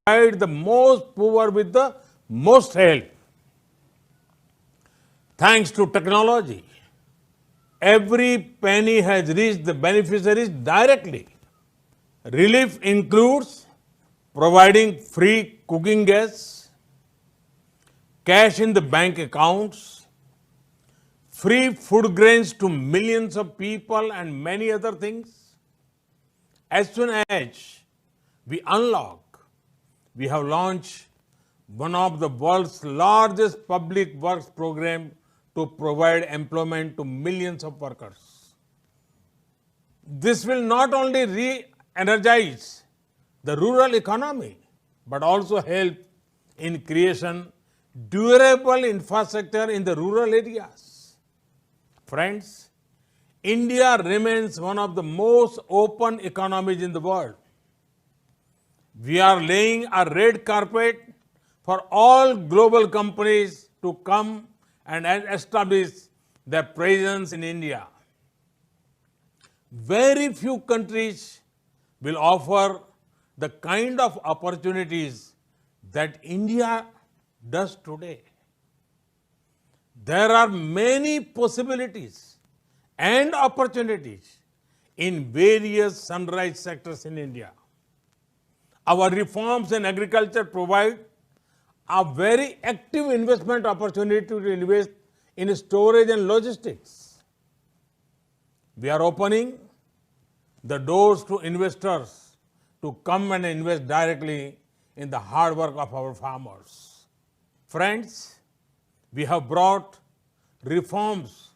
Speaker 1: Provide the most poor with the most help. Thanks to technology, every penny has reached the beneficiaries directly. Relief includes providing free cooking gas, cash in the bank accounts, free food grains to millions of people, and many other things. As soon as we unlock, we have launched one of the world's largest public works program to provide employment to millions of workers. This will not only re-energize the rural economy, but also help in creation durable infrastructure in the rural areas. Friends, India remains one of the most open economies in the world. We are laying a red carpet for all global companies to come and establish their presence in India. Very few countries will offer the kind of opportunities that India does today. There are many possibilities and opportunities in various sunrise sectors in India. Our reforms in agriculture provide a very active investment opportunity to invest in storage and logistics. We are opening the doors to investors to come and invest directly in the hard work of our farmers. Friends, we have brought reforms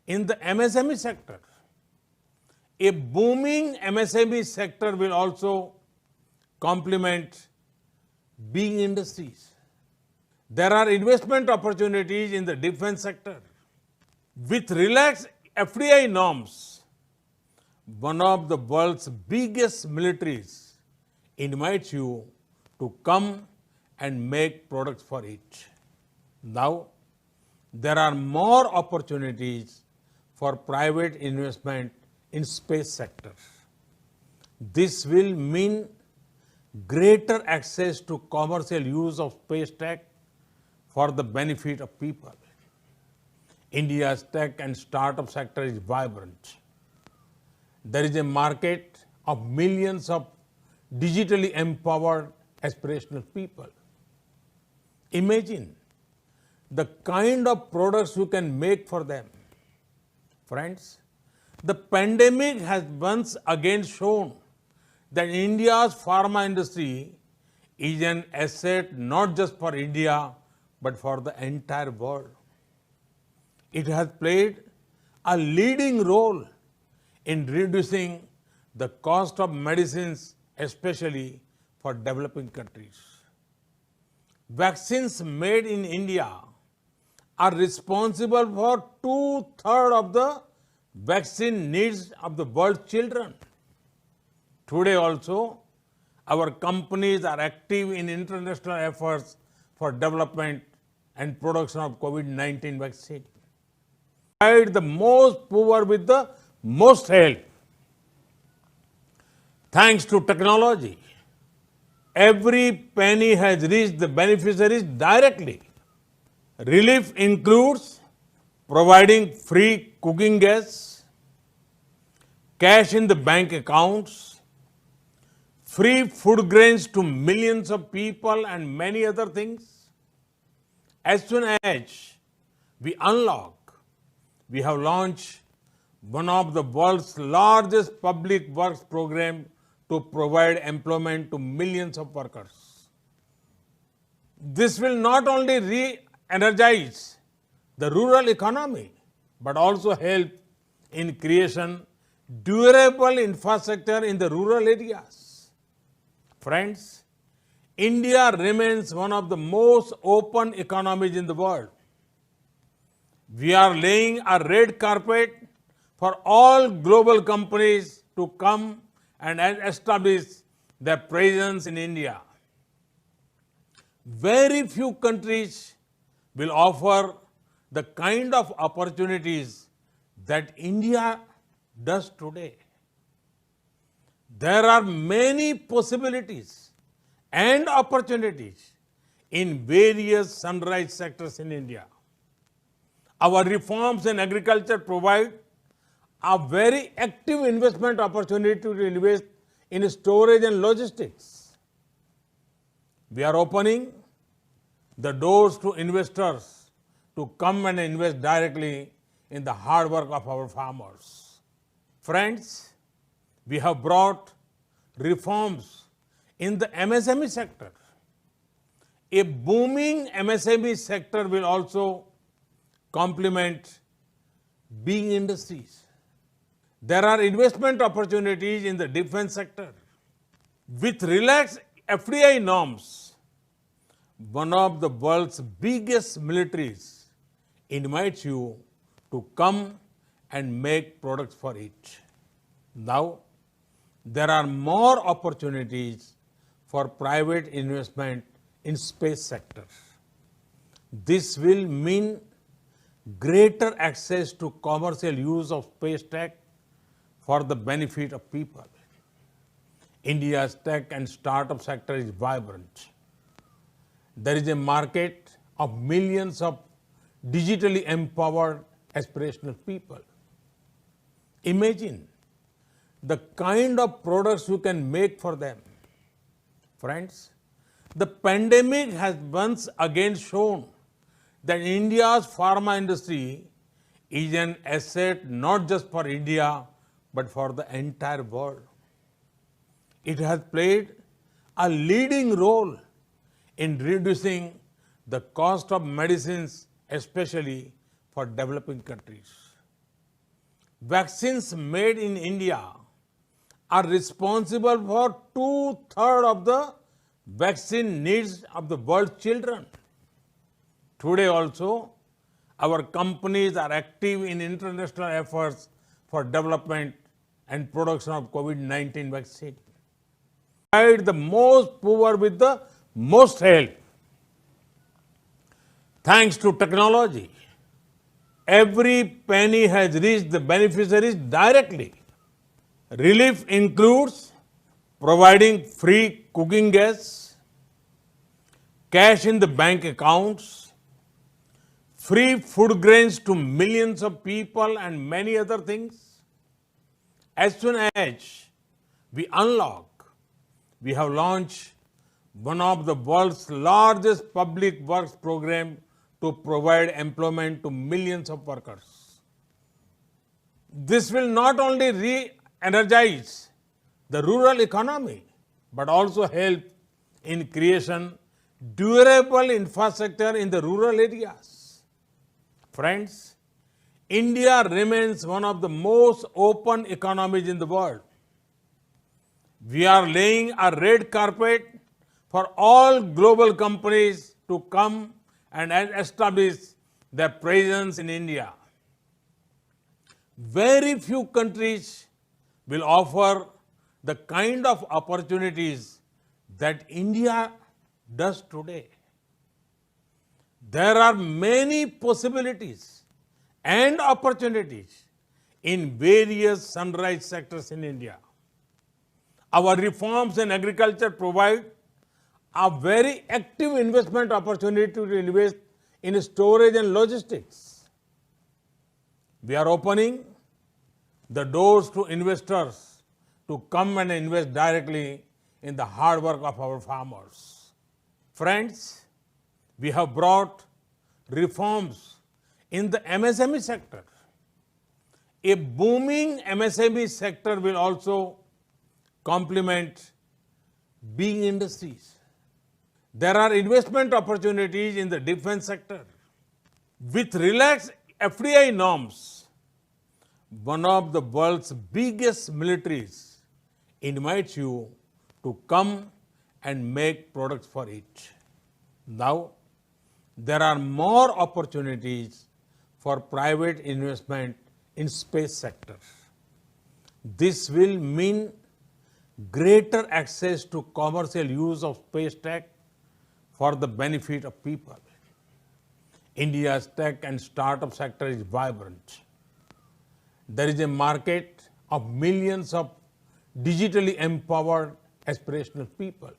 Speaker 1: in the MSME sector. A booming MSME sector will also complement big industries. There are investment opportunities in the defense sector. With relaxed FDI norms, one of the world's biggest militaries invites you to come and make products for it. Now, there are more opportunities for private investment in space sector. This will mean greater access to commercial use of space tech for the benefit of people. India's tech and startup sector is vibrant. There is a market of millions of digitally empowered aspirational people. Imagine the kind of products you can make for them. Friends, the pandemic has once again shown that India's pharma industry is an asset not just for India but for the entire world. It has played a leading role in reducing the cost of medicines, especially for developing countries. Vaccines made in India are responsible for two-thirds of the vaccine needs of the world's children. Today also, our companies are active in international efforts for development and production of COVID-19 vaccine. Provide the most poor with the most help. Thanks to technology, every penny has reached the beneficiaries directly. Relief includes providing free cooking gas, cash in the bank accounts, free food grains to millions of people, and many other things. As soon as we unlock, we have launched one of the world's largest public works program to provide employment to millions of workers. This will not only re-energize the rural economy, but also help in creation durable infrastructure in the rural areas. Friends, India remains one of the most open economies in the world. We are laying a red carpet for all global companies to come and establish their presence in India. Very few countries will offer the kind of opportunities that India does today. There are many possibilities and opportunities in various sunrise sectors in India. Our reforms in agriculture provide a very active investment opportunity to invest in storage and logistics. We are opening the doors to investors to come and invest directly in the hard work of our farmers. Friends, we have brought reforms in the MSME sector. A booming MSME sector will also complement big industries. There are investment opportunities in the defense sector. With relaxed FDI norms, one of the world's biggest militaries invites you to come and make products for it. Now, there are more opportunities for private investment in space sector. This will mean greater access to commercial use of space tech for the benefit of people. India's tech and startup sector is vibrant. There is a market of millions of digitally empowered aspirational people. Imagine the kind of products you can make for them. Friends, the pandemic has once again shown that India's pharma industry is an asset not just for India but for the entire world. It has played a leading role in reducing the cost of medicines, especially for developing countries. Vaccines made in India are responsible for two-thirds of the vaccine needs of the world's children. Today also, our companies are active in international efforts for development and production of COVID-19 vaccine. Provide the most poor with the most help. Thanks to technology, every penny has reached the beneficiaries directly. Relief includes providing free cooking gas, cash in the bank accounts, free food grains to millions of people, and many other things. As soon as we unlock, we have launched one of the world's largest public works program to provide employment to millions of workers. This will not only re-energize the rural economy, but also help in creation durable infrastructure in the rural areas. Friends, India remains one of the most open economies in the world. We are laying a red carpet for all global companies to come and establish their presence in India. Very few countries will offer the kind of opportunities that India does today. There are many possibilities and opportunities in various sunrise sectors in India. Our reforms in agriculture provide a very active investment opportunity to invest in storage and logistics. We are opening the doors to investors to come and invest directly in the hard work of our farmers. Friends, we have brought reforms in the MSME sector. A booming MSME sector will also complement big industries. There are investment opportunities in the defense sector. With relaxed FDI norms, one of the world's biggest militaries invites you to come and make products for it. Now, there are more opportunities for private investment in space sector. This will mean greater access to commercial use of space tech for the benefit of people. India's tech and startup sector is vibrant. There is a market of millions of digitally empowered aspirational people.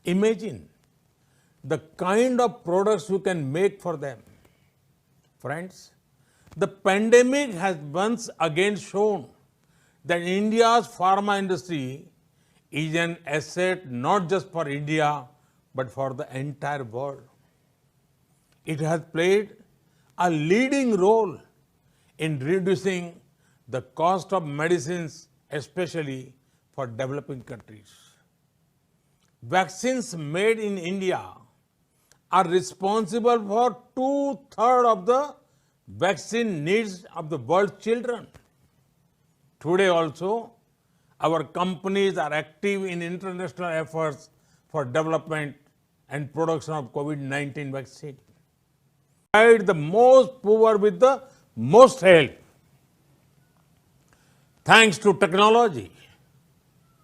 Speaker 1: Imagine the kind of products you can make for them. Friends, the pandemic has once again shown that India's pharma industry is an asset not just for India, but for the entire world. It has played a leading role in reducing the cost of medicines, especially for developing countries. Vaccines made in India are responsible for 2/3 of the vaccine needs of the world's children. Today also, our companies are active in international efforts for development and production of COVID-19 vaccine. Provide the most poor with the most help. Thanks to technology,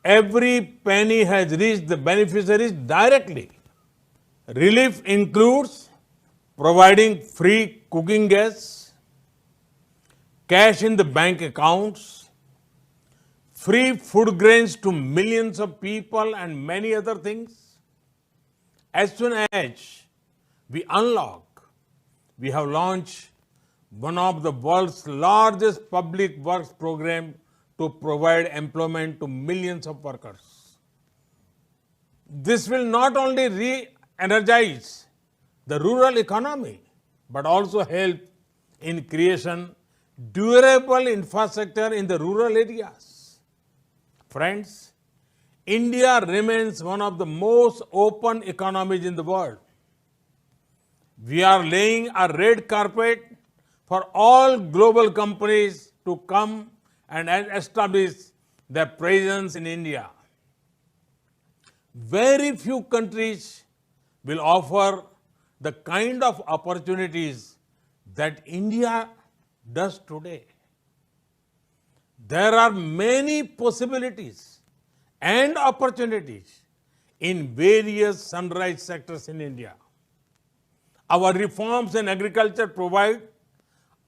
Speaker 1: every penny has reached the beneficiaries directly. Relief includes providing free cooking gas, cash in the bank accounts, free food grains to millions of people, and many other things. As soon as we unlock, we have launched one of the world's largest public works program to provide employment to millions of workers. This will not only re-energize the rural economy, but also help in creation durable infrastructure in the rural areas. Friends, India remains one of the most open economies in the world. We are laying a red carpet for all global companies to come and establish their presence in India. Very few countries will offer the kind of opportunities that India does today. There are many possibilities and opportunities in various sunrise sectors in India. Our reforms in agriculture provide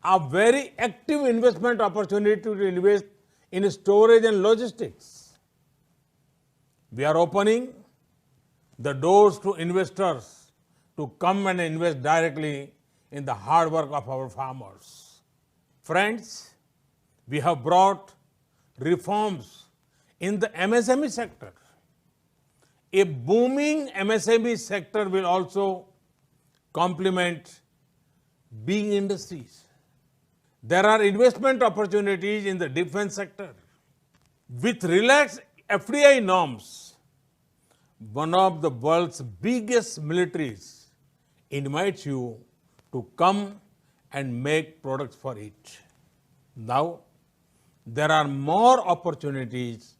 Speaker 1: a very active investment opportunity to invest in storage and logistics. We are opening the doors to investors to come and invest directly in the hard work of our farmers. Friends, we have brought reforms in the MSME sector. A booming MSME sector will also complement big industries. There are investment opportunities in the defense sector. With relaxed FDI norms, one of the world's biggest militaries invites you to come and make products for it. Now, there are more opportunities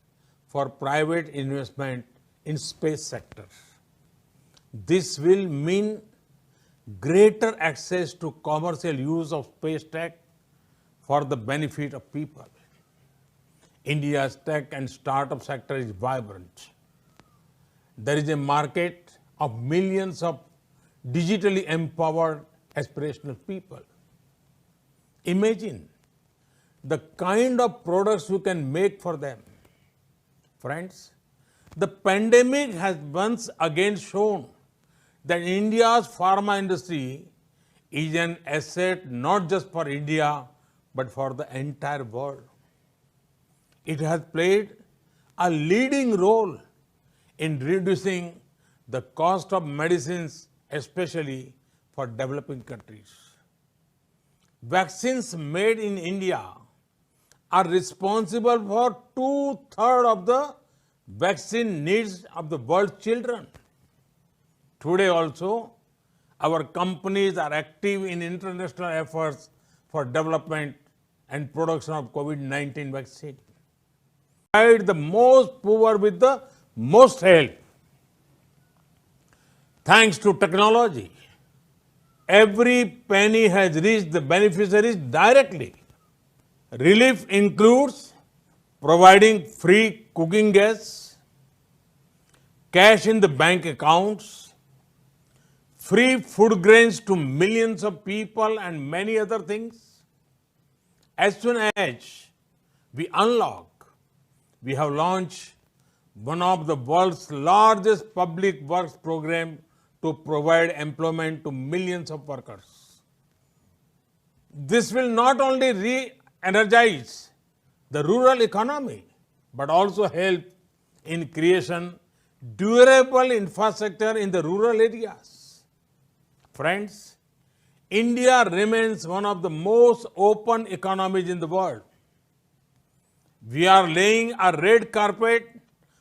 Speaker 1: for private investment in space sector. This will mean greater access to commercial use of space tech for the benefit of people. India's tech and startup sector is vibrant. There is a market of millions of digitally empowered aspirational people. Imagine the kind of products you can make for them. Friends, the pandemic has once again shown that India's pharma industry is an asset not just for India but for the entire world. It has played a leading role in reducing the cost of medicines, especially for developing countries. Vaccines made in India are responsible for 2/3 of the vaccine needs of the world's children. Today also, our companies are active in international efforts for development and production of COVID-19 vaccine. Provide the most poor with the most help. Thanks to technology, every penny has reached the beneficiaries directly. Relief includes providing free cooking gas, cash in the bank accounts, free food grains to millions of people, and many other things. As soon as we unlock, we have launched one of the world's largest public works program to provide employment to millions of workers. This will not only re-energize the rural economy, but also help in creation durable infrastructure in the rural areas. Friends, India remains one of the most open economies in the world. We are laying a red carpet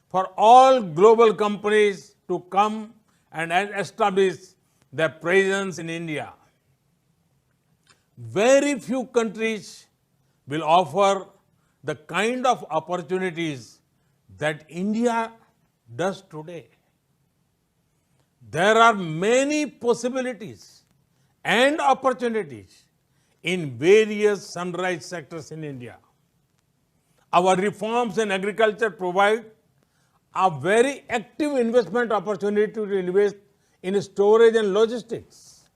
Speaker 1: for all global companies to come and establish their presence in India. Very few countries will offer the kind of opportunities that India does today. There are many possibilities and opportunities in various sunrise sectors in India. Our reforms in agriculture provide a very active investment opportunity to invest in storage and logistics.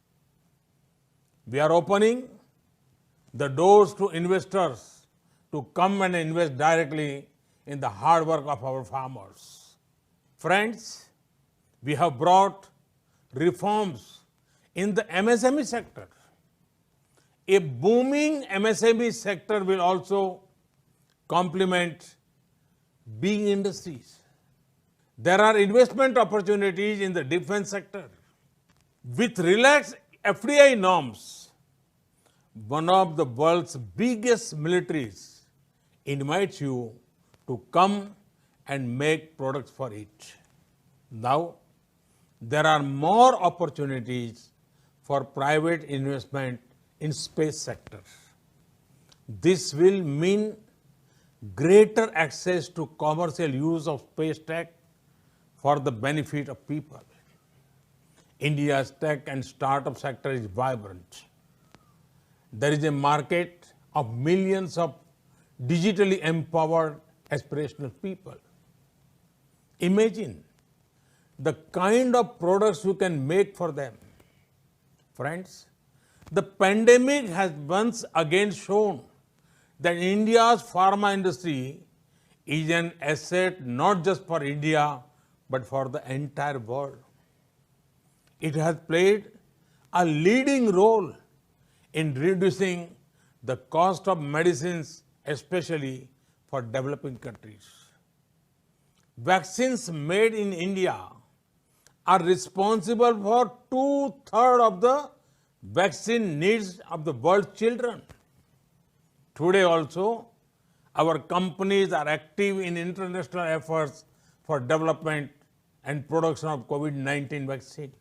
Speaker 1: We are opening the doors to investors to come and invest directly in the hard work of our farmers. Friends, we have brought reforms in the MSME sector. A booming MSME sector will also complement big industries. There are investment opportunities in the defense sector. With relaxed FDI norms, one of the world's biggest militaries invites you to come and make products for it. Now, there are more opportunities for private investment in space sector. This will mean greater access to commercial use of space tech for the benefit of people. India's tech and startup sector is vibrant. There is a market of millions of digitally empowered aspirational people. Imagine the kind of products you can make for them. Friends, the pandemic has once again shown that India's pharma industry is an asset not just for India but for the entire world. It has played a leading role in reducing the cost of medicines, especially for developing countries. Vaccines made in India are responsible for 2/3 of the vaccine needs of the world's children. Today also, our companies are active in international efforts for development and production of COVID-19 vaccine.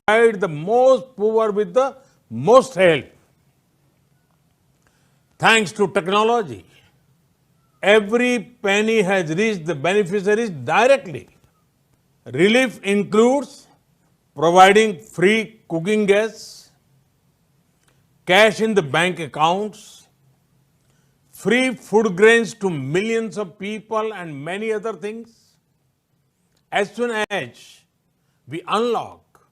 Speaker 1: Provide the most poor with the most help. Thanks to technology, every penny has reached the beneficiaries directly. Relief includes providing free cooking gas, cash in the bank accounts, free food grains to millions of people, and many other things. As soon as we unlock,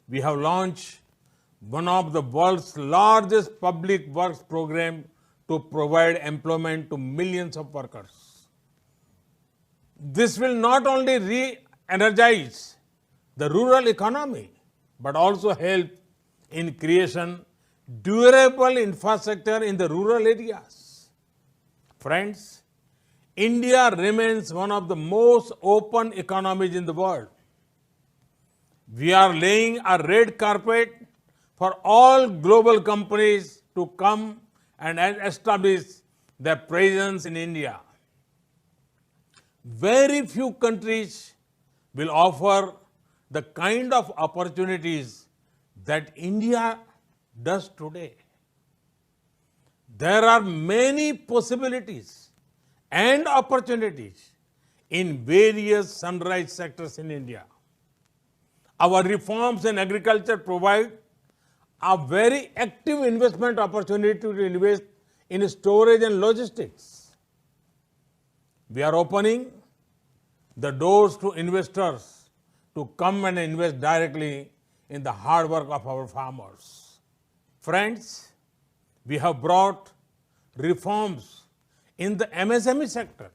Speaker 1: we have launched one of the world's largest public works program to provide employment to millions of workers. This will not only re-energize the rural economy, but also help in creation durable infrastructure in the rural areas. Friends, India remains one of the most open economies in the world. We are laying a red carpet for all global companies to come and establish their presence in India. Very few countries will offer the kind of opportunities that India does today. There are many possibilities and opportunities in various sunrise sectors in India. Our reforms in agriculture provide a very active investment opportunity to invest in storage and logistics. We are opening the doors to investors to come and invest directly in the hard work of our farmers. Friends, we have brought reforms in the MSME sector.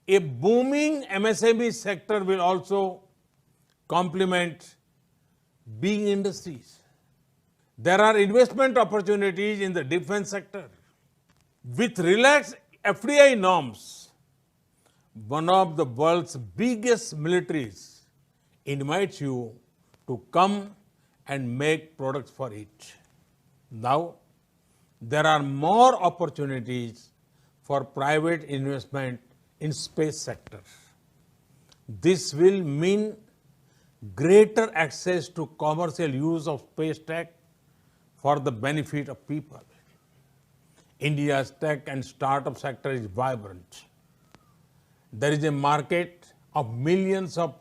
Speaker 1: A booming MSME sector will also complement big industries. There are investment opportunities in the defense sector. With relaxed FDI norms, one of the world's biggest militaries invites you to come and make products for it. Now, there are more opportunities for private investment in space sector. This will mean greater access to commercial use of space tech for the benefit of people. India's tech and startup sector is vibrant. There is a market of millions of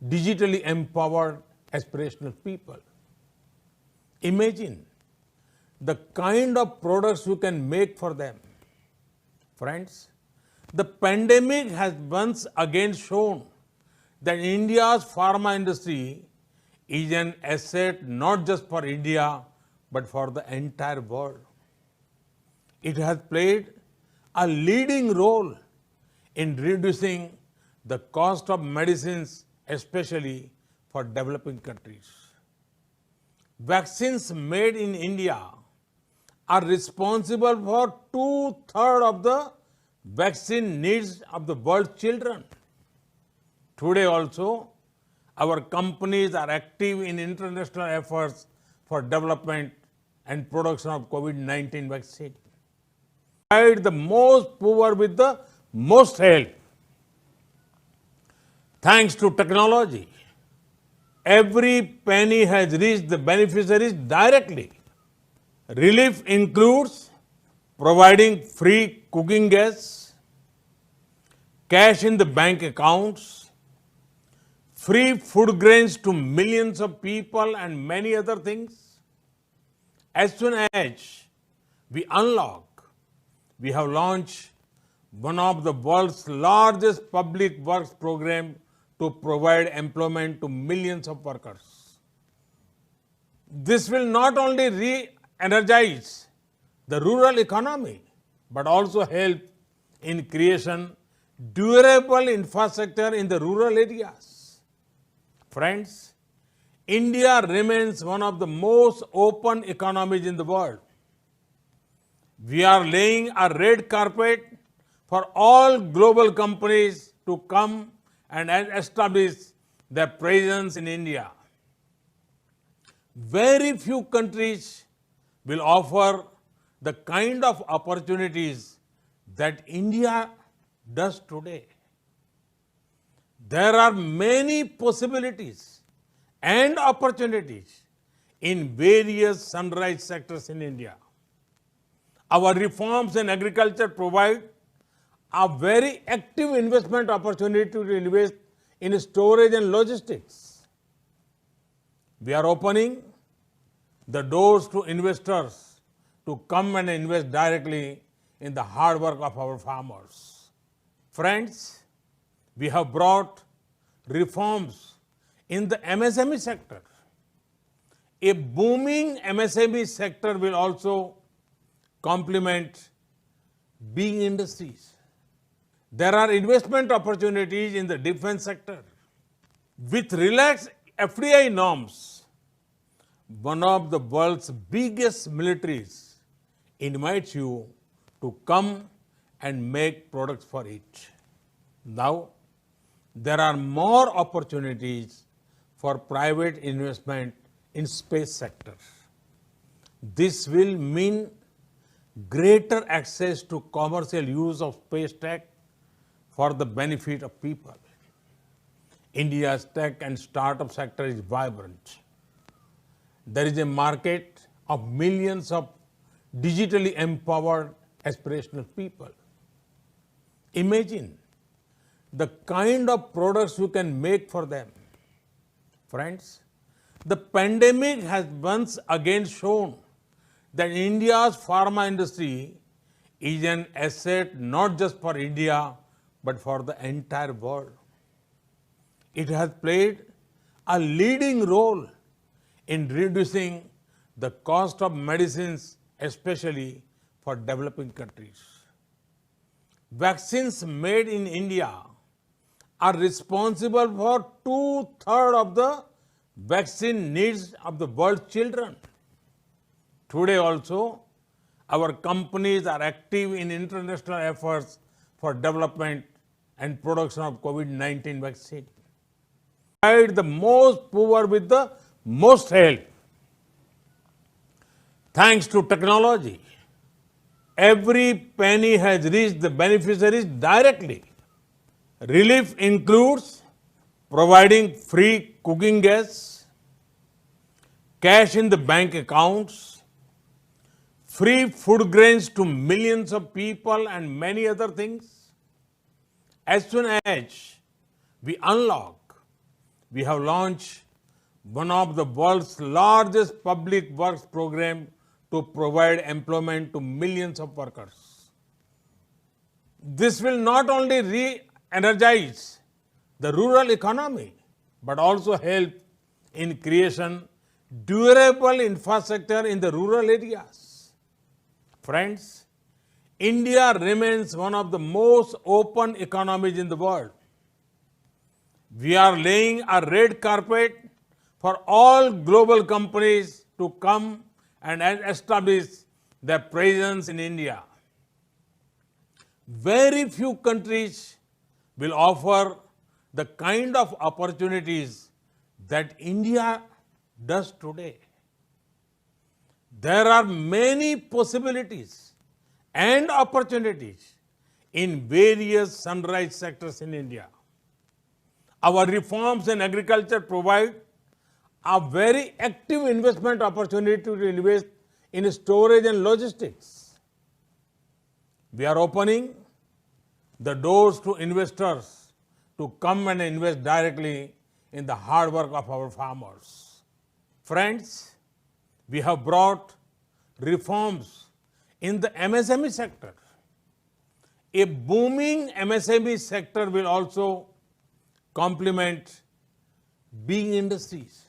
Speaker 1: digitally empowered aspirational people. Imagine the kind of products you can make for them. Friends, the pandemic has once again shown that India's pharma industry is an asset not just for India, but for the entire world. It has played a leading role in reducing the cost of medicines, especially for developing countries. Vaccines made in India are responsible for 2/3 of the vaccine needs of the world's children. Today also, our companies are active in international efforts for development and production of COVID-19 vaccine. Provide the most poor with the most help. Thanks to technology, every penny has reached the beneficiaries directly. Relief includes providing free cooking gas, cash in the bank accounts, free food grains to millions of people, and many other things. As soon as we unlock, we have launched one of the world's largest public works program to provide employment to millions of workers. This will not only re-energize the rural economy, but also help in creation durable infrastructure in the rural areas. Friends, India remains one of the most open economies in the world. We are laying a red carpet for all global companies to come and establish their presence in India. Very few countries will offer the kind of opportunities that India does today. There are many possibilities and opportunities in various sunrise sectors in India. Our reforms in agriculture provide a very active investment opportunity to invest in storage and logistics. We are opening the doors to investors to come and invest directly in the hard work of our farmers. Friends, we have brought reforms in the MSME sector. A booming MSME sector will also complement big industries. There are investment opportunities in the defense sector. With relaxed FDI norms, one of the world's biggest militaries invites you to come and make products for it. Now, there are more opportunities for private investment in space sector. This will mean greater access to commercial use of space tech for the benefit of people. India's tech and startup sector is vibrant. There is a market of millions of digitally empowered aspirational people. Imagine the kind of products you can make for them. Friends, the pandemic has once again shown that India's pharma industry is an asset not just for India, but for the entire world. It has played a leading role in reducing the cost of medicines, especially for developing countries. Vaccines made in India are responsible for 2/3 of the vaccine needs of the world's children. Today also, our companies are active in international efforts for development and production of COVID-19 vaccine. Provide the most poor with the most help. Thanks to technology, every penny has reached the beneficiaries directly. Relief includes providing free cooking gas, cash in the bank accounts, free food grains to millions of people, and many other things. As soon as we unlock, we have launched one of the world's largest public works program to provide employment to millions of workers. This will not only re-energize the rural economy, but also help in creation durable infrastructure in the rural areas. Friends, India remains one of the most open economies in the world. We are laying a red carpet for all global companies to come and establish their presence in India. Very few countries will offer the kind of opportunities that India does today. There are many possibilities and opportunities in various sunrise sectors in India. Our reforms in agriculture provide a very active investment opportunity to invest in storage and logistics. We are opening the doors to investors to come and invest directly in the hard work of our farmers. Friends, we have brought reforms in the MSME sector. A booming MSME sector will also complement big industries.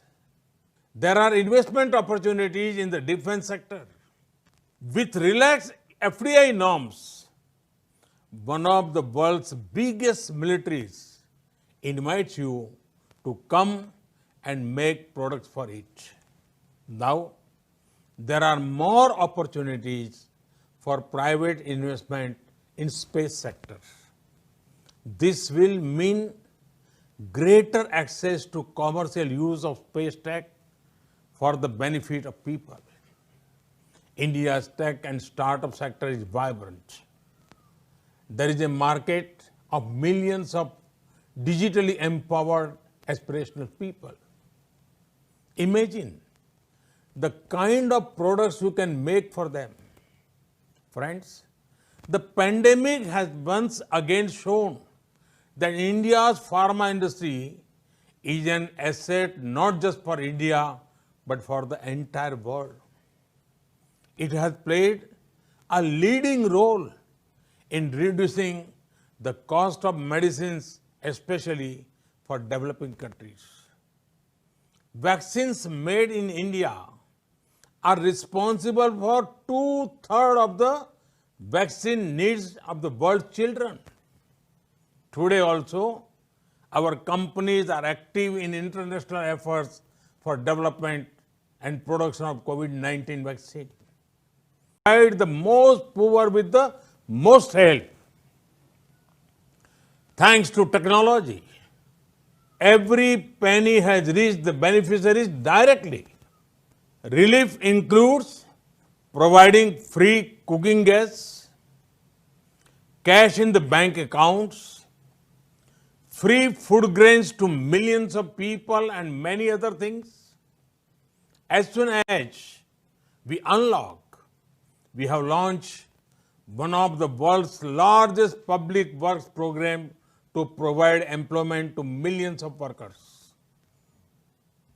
Speaker 1: There are investment opportunities in the defense sector. With relaxed FDI norms, one of the world's biggest militaries invites you to come and make products for it. Now, there are more opportunities for private investment in space sector. This will mean greater access to commercial use of space tech for the benefit of people. India's tech and startup sector is vibrant. There is a market of millions of digitally empowered aspirational people. Imagine the kind of products you can make for them. Friends, the pandemic has once again shown that India's pharma industry is an asset not just for India but for the entire world. It has played a leading role in reducing the cost of medicines, especially for developing countries. Vaccines made in India are responsible for two-thirds of the vaccine needs of the world's children. Today also, our companies are active in international efforts for development and production of COVID-19 vaccine. Provide the most poor with the most help. Thanks to technology, every penny has reached the beneficiaries directly. Relief includes providing free cooking gas, cash in the bank accounts, free food grains to millions of people, and many other things. As soon as we unlock, we have launched one of the world's largest public works program to provide employment to millions of workers.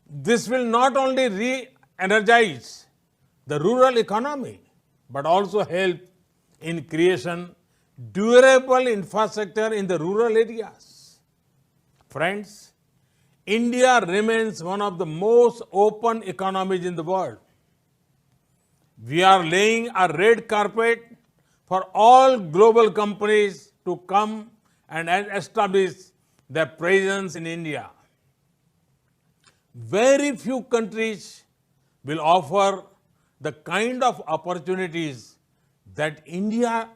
Speaker 1: This will not only re-energize the rural economy, but also help in creation durable infrastructure in the rural areas. Friends, India remains one of the most open economies in the world. We are laying a red carpet for all global companies to come and establish their presence in India. Very few countries will offer the kind of opportunities that India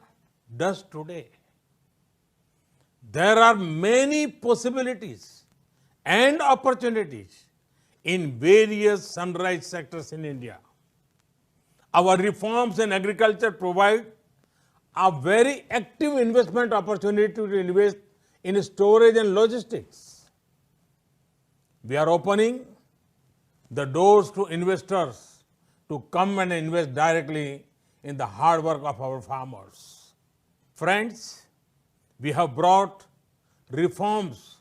Speaker 1: does today. There are many possibilities and opportunities in various sunrise sectors in India. Our reforms in agriculture provide a very active investment opportunity to invest in storage and logistics. We are opening the doors to investors to come and invest directly in the hard work of our farmers. Friends, we have brought reforms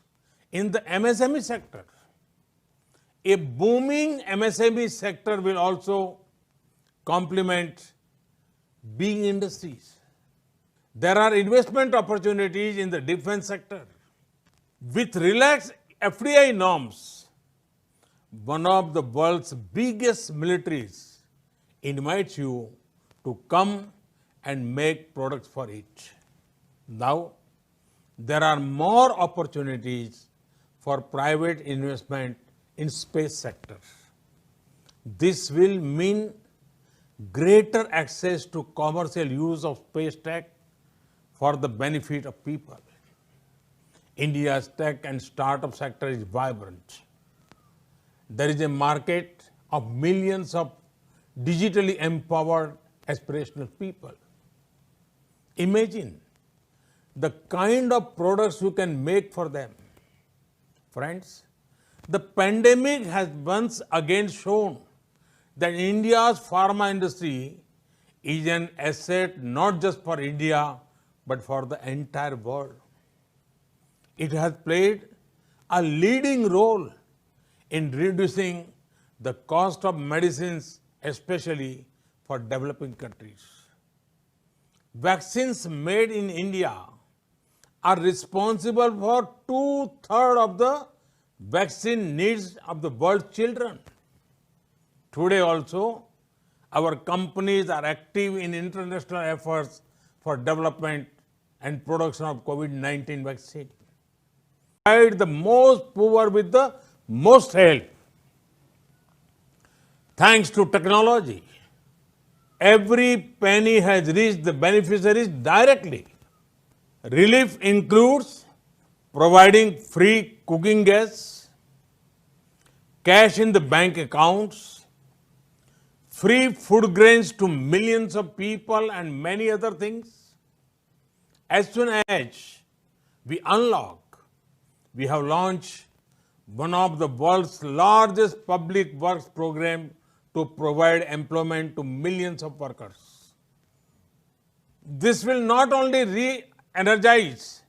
Speaker 1: in the MSME sector. A booming MSME sector will also complement being industries. There are investment opportunities in the defense sector. With relaxed FDI norms, one of the world's biggest militaries invites you to come and make products for it. Now, there are more opportunities for private investment in space sector. This will mean greater access to commercial use of space tech for the benefit of people. India's tech and startup sector is vibrant. There is a market of millions of digitally empowered aspirational people. Imagine the kind of products you can make for them. Friends, the pandemic has once again shown that India's pharma industry is an asset not just for India but for the entire world. It has played a leading role in reducing the cost of medicines, especially for developing countries. Vaccines made in India are responsible for two-thirds of the vaccine needs of the world's children. Today also, our companies are active in international efforts for development and production of COVID-19 vaccine. Provide the most poor with the most help. Thanks to technology, every penny has reached the beneficiaries directly. Relief includes providing free cooking gas, cash in the bank accounts, free food grains to millions of people, and many other things. As soon as we unlock, we have launched one of the world's largest public works program to provide employment to millions of workers. This will not only re-energize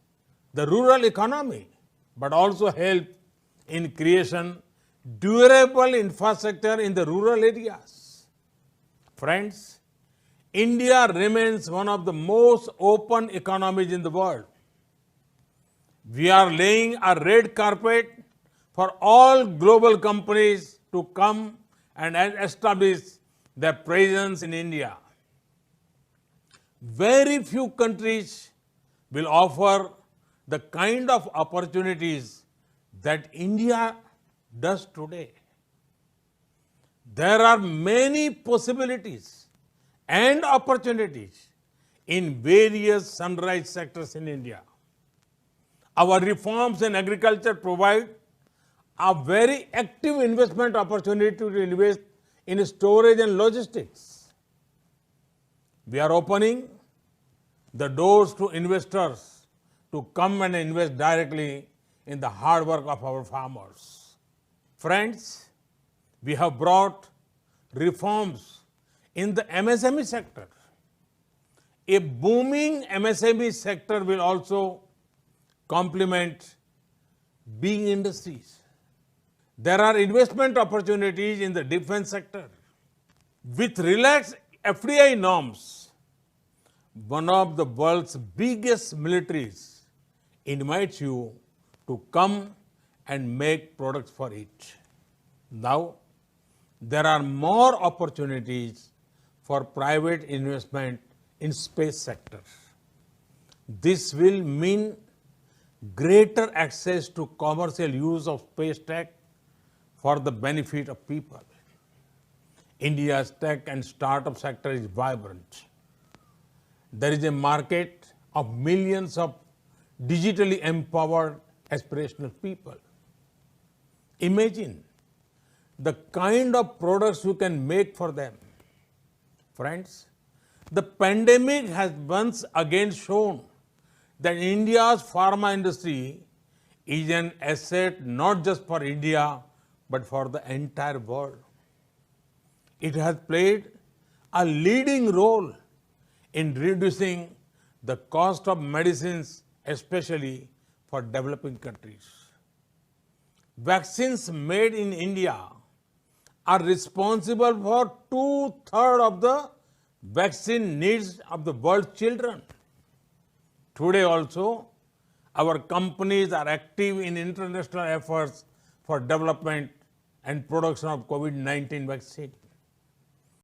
Speaker 1: the rural economy, but also help in creation durable infrastructure in the rural areas. Friends, India remains one of the most open economies in the world. We are laying a red carpet for all global companies to come and establish their presence in India. Very few countries will offer the kind of opportunities that India does today. There are many possibilities and opportunities in various sunrise sectors in India. Our reforms in agriculture provide a very active investment opportunity to invest in storage and logistics. We are opening the doors to investors to come and invest directly in the hard work of our farmers. Friends, we have brought reforms in the MSME sector. A booming MSME sector will also complement big industries. There are investment opportunities in the defense sector. With relaxed FDI norms, one of the world's biggest militaries invites you to come and make products for it. Now, there are more opportunities for private investment in space sector. This will mean greater access to commercial use of space tech for the benefit of people. India's tech and startup sector is vibrant. There is a market of millions of digitally empowered aspirational people. Imagine the kind of products you can make for them. Friends, the pandemic has once again shown that India's pharma industry is an asset not just for India, but for the entire world. It has played a leading role in reducing the cost of medicines, especially for developing countries. Vaccines made in India are responsible for 2/3 of the vaccine needs of the world's children. Today also, our companies are active in international efforts for development and production of COVID-19 vaccine.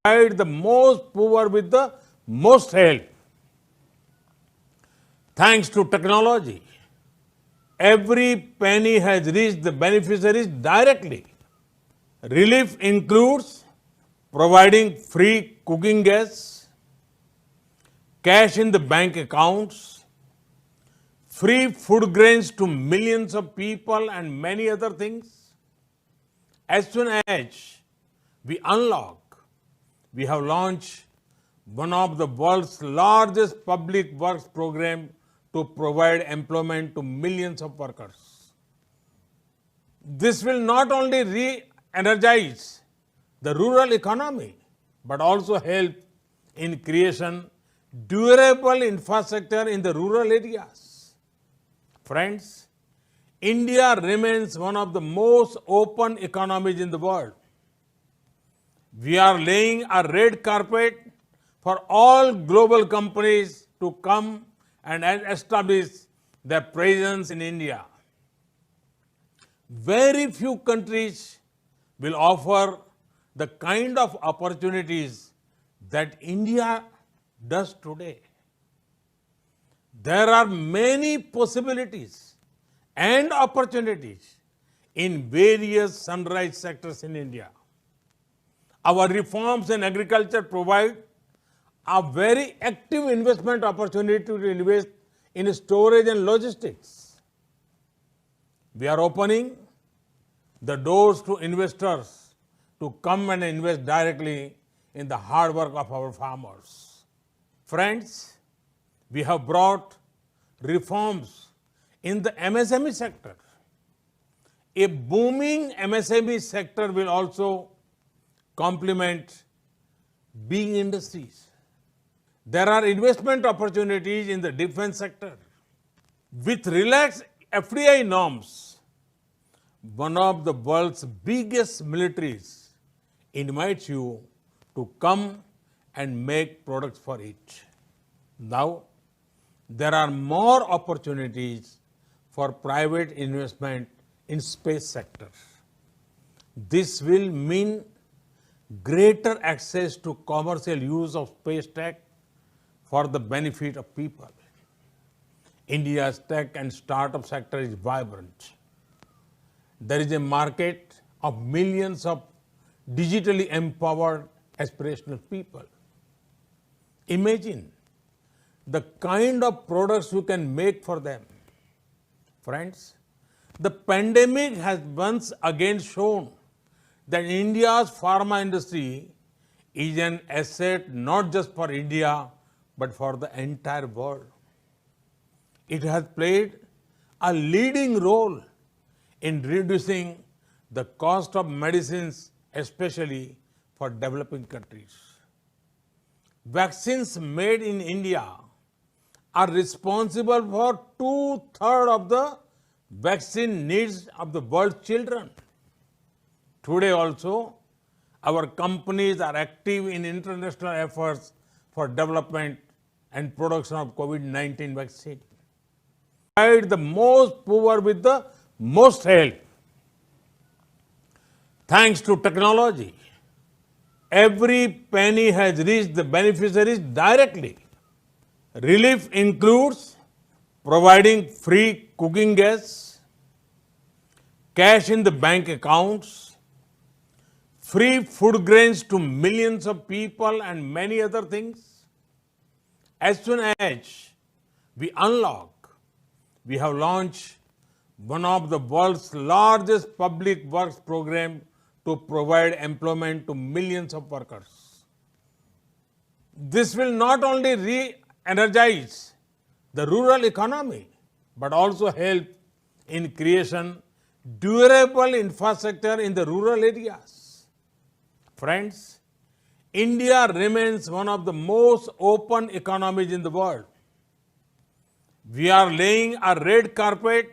Speaker 1: Provide the most poor with the most help. Thanks to technology, every penny has reached the beneficiaries directly. Relief includes providing free cooking gas, cash in the bank accounts, free food grains to millions of people, and many other things. As soon as we unlock, we have launched one of the world's largest public works program to provide employment to millions of workers. This will not only re-energize the rural economy, but also help in creation durable infrastructure in the rural areas. Friends, India remains one of the most open economies in the world. We are laying a red carpet for all global companies to come and establish their presence in India. Very few countries will offer the kind of opportunities that India does today. There are many possibilities and opportunities in various sunrise sectors in India. Our reforms in agriculture provide a very active investment opportunity to invest in storage and logistics. We are opening the doors to investors to come and invest directly in the hard work of our farmers. Friends, we have brought reforms in the MSME sector. A booming MSME sector will also complement big industries. There are investment opportunities in the defense sector. With relaxed FDI norms, one of the world's biggest militaries invites you to come and make products for it. Now, there are more opportunities for private investment in space sector. This will mean greater access to commercial use of space tech for the benefit of people. India's tech and startup sector is vibrant. There is a market of millions of digitally empowered aspirational people. Imagine the kind of products you can make for them. Friends, the pandemic has once again shown that India's pharma industry is an asset not just for India but for the entire world. It has played a leading role in reducing the cost of medicines, especially for developing countries. Vaccines made in India are responsible for 2/3 of the vaccine needs of the world's children. Today also, our companies are active in international efforts for development and production of COVID-19 vaccine. Provide the most poor with the most help. Thanks to technology, every penny has reached the beneficiaries directly. Relief includes providing free cooking gas, cash in the bank accounts, free food grains to millions of people, and many other things. As soon as we unlock, we have launched one of the world's largest public works program to provide employment to millions of workers. This will not only re-energize the rural economy, but also help in creation durable infrastructure in the rural areas. Friends, India remains one of the most open economies in the world. We are laying a red carpet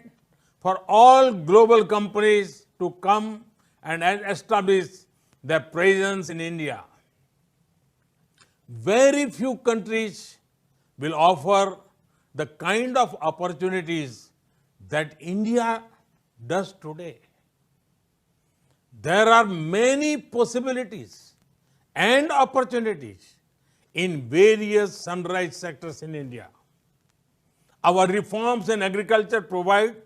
Speaker 1: for all global companies to come and establish their presence in India. Very few countries will offer the kind of opportunities that India does today. There are many possibilities and opportunities in various sunrise sectors in India. Our reforms in agriculture provide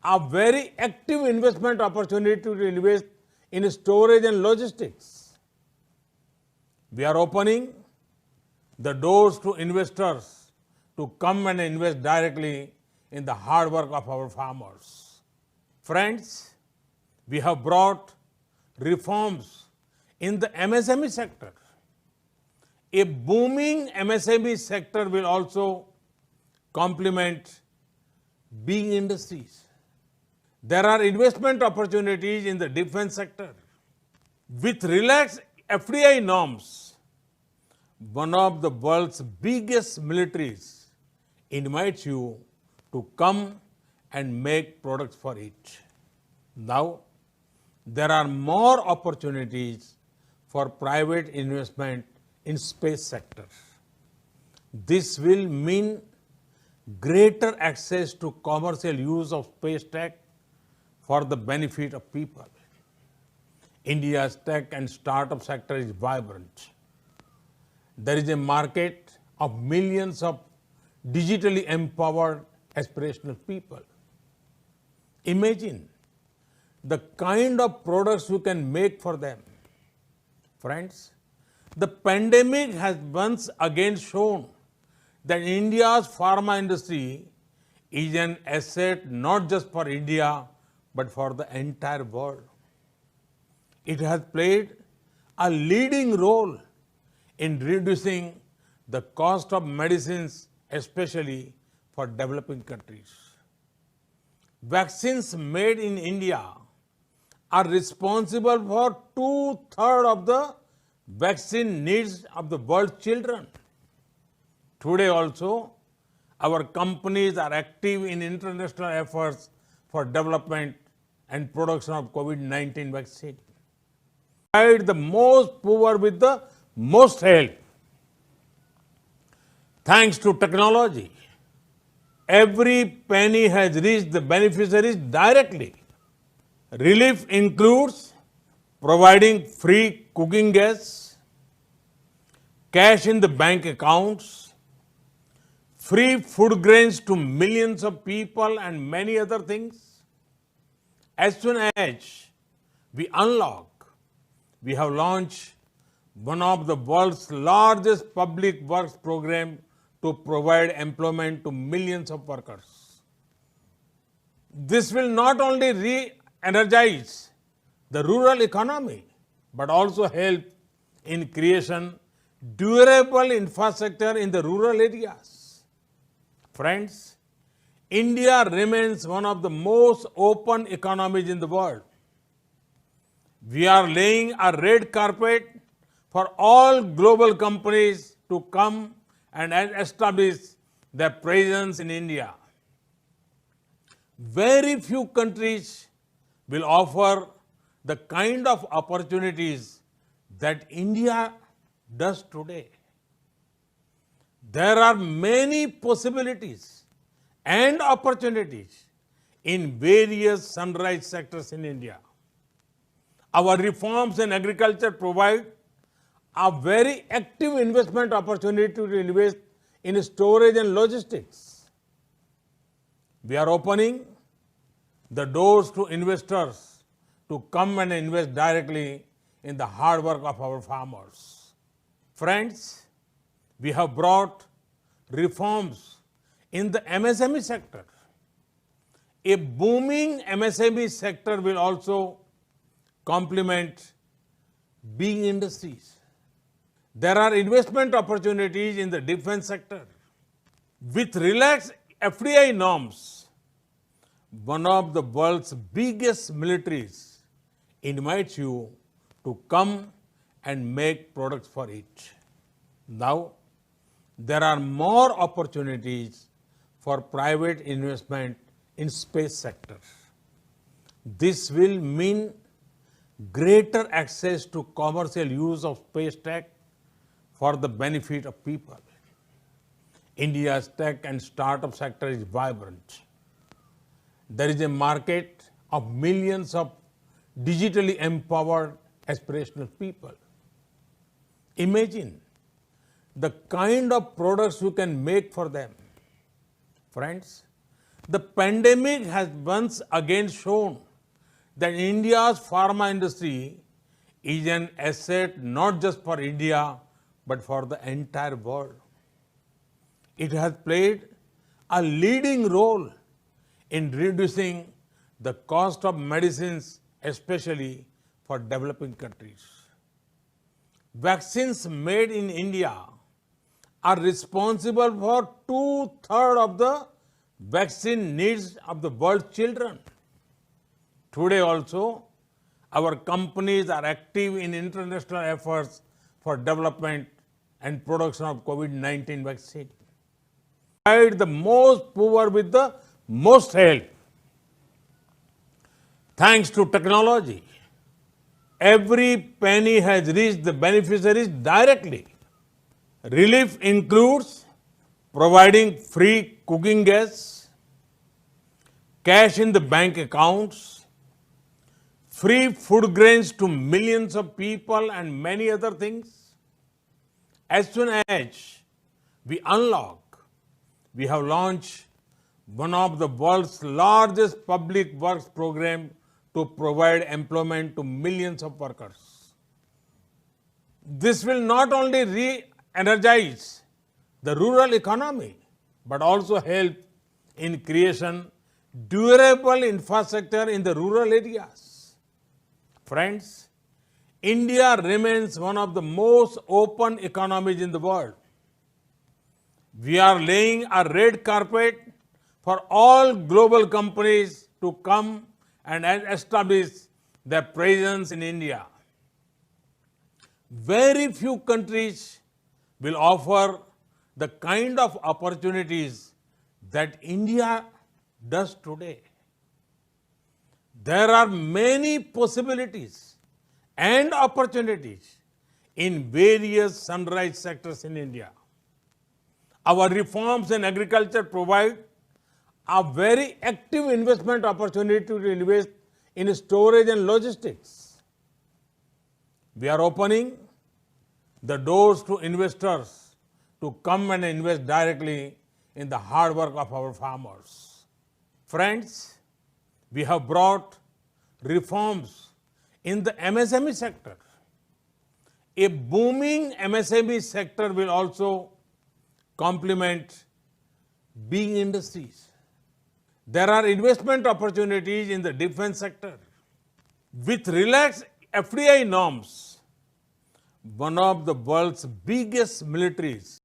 Speaker 1: a very active investment opportunity to invest in storage and logistics. We are opening the doors to investors to come and invest directly in the hard work of our farmers. Friends, we have brought reforms in the MSME sector. A booming MSME sector will also complement big industries. There are investment opportunities in the defense sector. With relaxed FDI norms, one of the world's biggest militaries invites you to come and make products for it. Now, there are more opportunities for private investment in space sector. This will mean greater access to commercial use of space tech for the benefit of people. India's tech and startup sector is vibrant. There is a market of millions of digitally empowered aspirational people. Imagine the kind of products you can make for them. Friends, the pandemic has once again shown that India's pharma industry is an asset not just for India but for the entire world. It has played a leading role in reducing the cost of medicines, especially for developing countries. Vaccines made in India are responsible for two-thirds of the vaccine needs of the world's children. Today also, our companies are active in international efforts for development and production of COVID-19 vaccine. Provide the most poor with the most help. Thanks to technology, every penny has reached the beneficiaries directly. Relief includes providing free cooking gas, cash in the bank accounts, free food grains to millions of people, and many other things. As soon as we unlock, we have launched one of the world's largest public works program to provide employment to millions of workers. This will not only re-energize the rural economy, but also help in creation durable infrastructure in the rural areas. Friends, India remains one of the most open economies in the world. We are laying a red carpet for all global companies to come and establish their presence in India. Very few countries will offer the kind of opportunities that India does today. There are many possibilities and opportunities in various sunrise sectors in India. Our reforms in agriculture provide a very active investment opportunity to invest in storage and logistics. We are opening the doors to investors to come and invest directly in the hard work of our farmers. Friends, we have brought reforms in the MSME sector. A booming MSME sector will also complement big industries. There are investment opportunities in the defense sector. With relaxed FDI norms, one of the world's biggest militaries invites you to come and make products for it. Now, there are more opportunities for private investment in space sector. This will mean greater access to commercial use of space tech for the benefit of people. India's tech and startup sector is vibrant. There is a market of millions of digitally empowered aspirational people. Imagine the kind of products you can make for them. Friends, the pandemic has once again shown that India's pharma industry is an asset not just for India, but for the entire world. It has played a leading role in reducing the cost of medicines, especially for developing countries. Vaccines made in India are responsible for two-thirds of the vaccine needs of the world's children. Today also, our companies are active in international efforts for development and production of COVID-19 vaccine. Provide the most poor with the most help. Thanks to technology, every penny has reached the beneficiaries directly. Relief includes providing free cooking gas, cash in the bank accounts, free food grains to millions of people, and many other things. As soon as we unlock, we have launched one of the world's largest public works program to provide employment to millions of workers. This will not only re-energize the rural economy, but also help in creation durable infrastructure in the rural areas. Friends, India remains one of the most open economies in the world. We are laying a red carpet for all global companies to come and establish their presence in India. Very few countries will offer the kind of opportunities that India does today. There are many possibilities and opportunities in various sunrise sectors in India. Our reforms in agriculture provide a very active investment opportunity to invest in storage and logistics. We are opening the doors to investors to come and invest directly in the hard work of our farmers. Friends, we have brought reforms in the MSME sector. A booming MSME sector will also complement big industries. There are investment opportunities in the defense sector. With relaxed FDI norms, one of the world's biggest militaries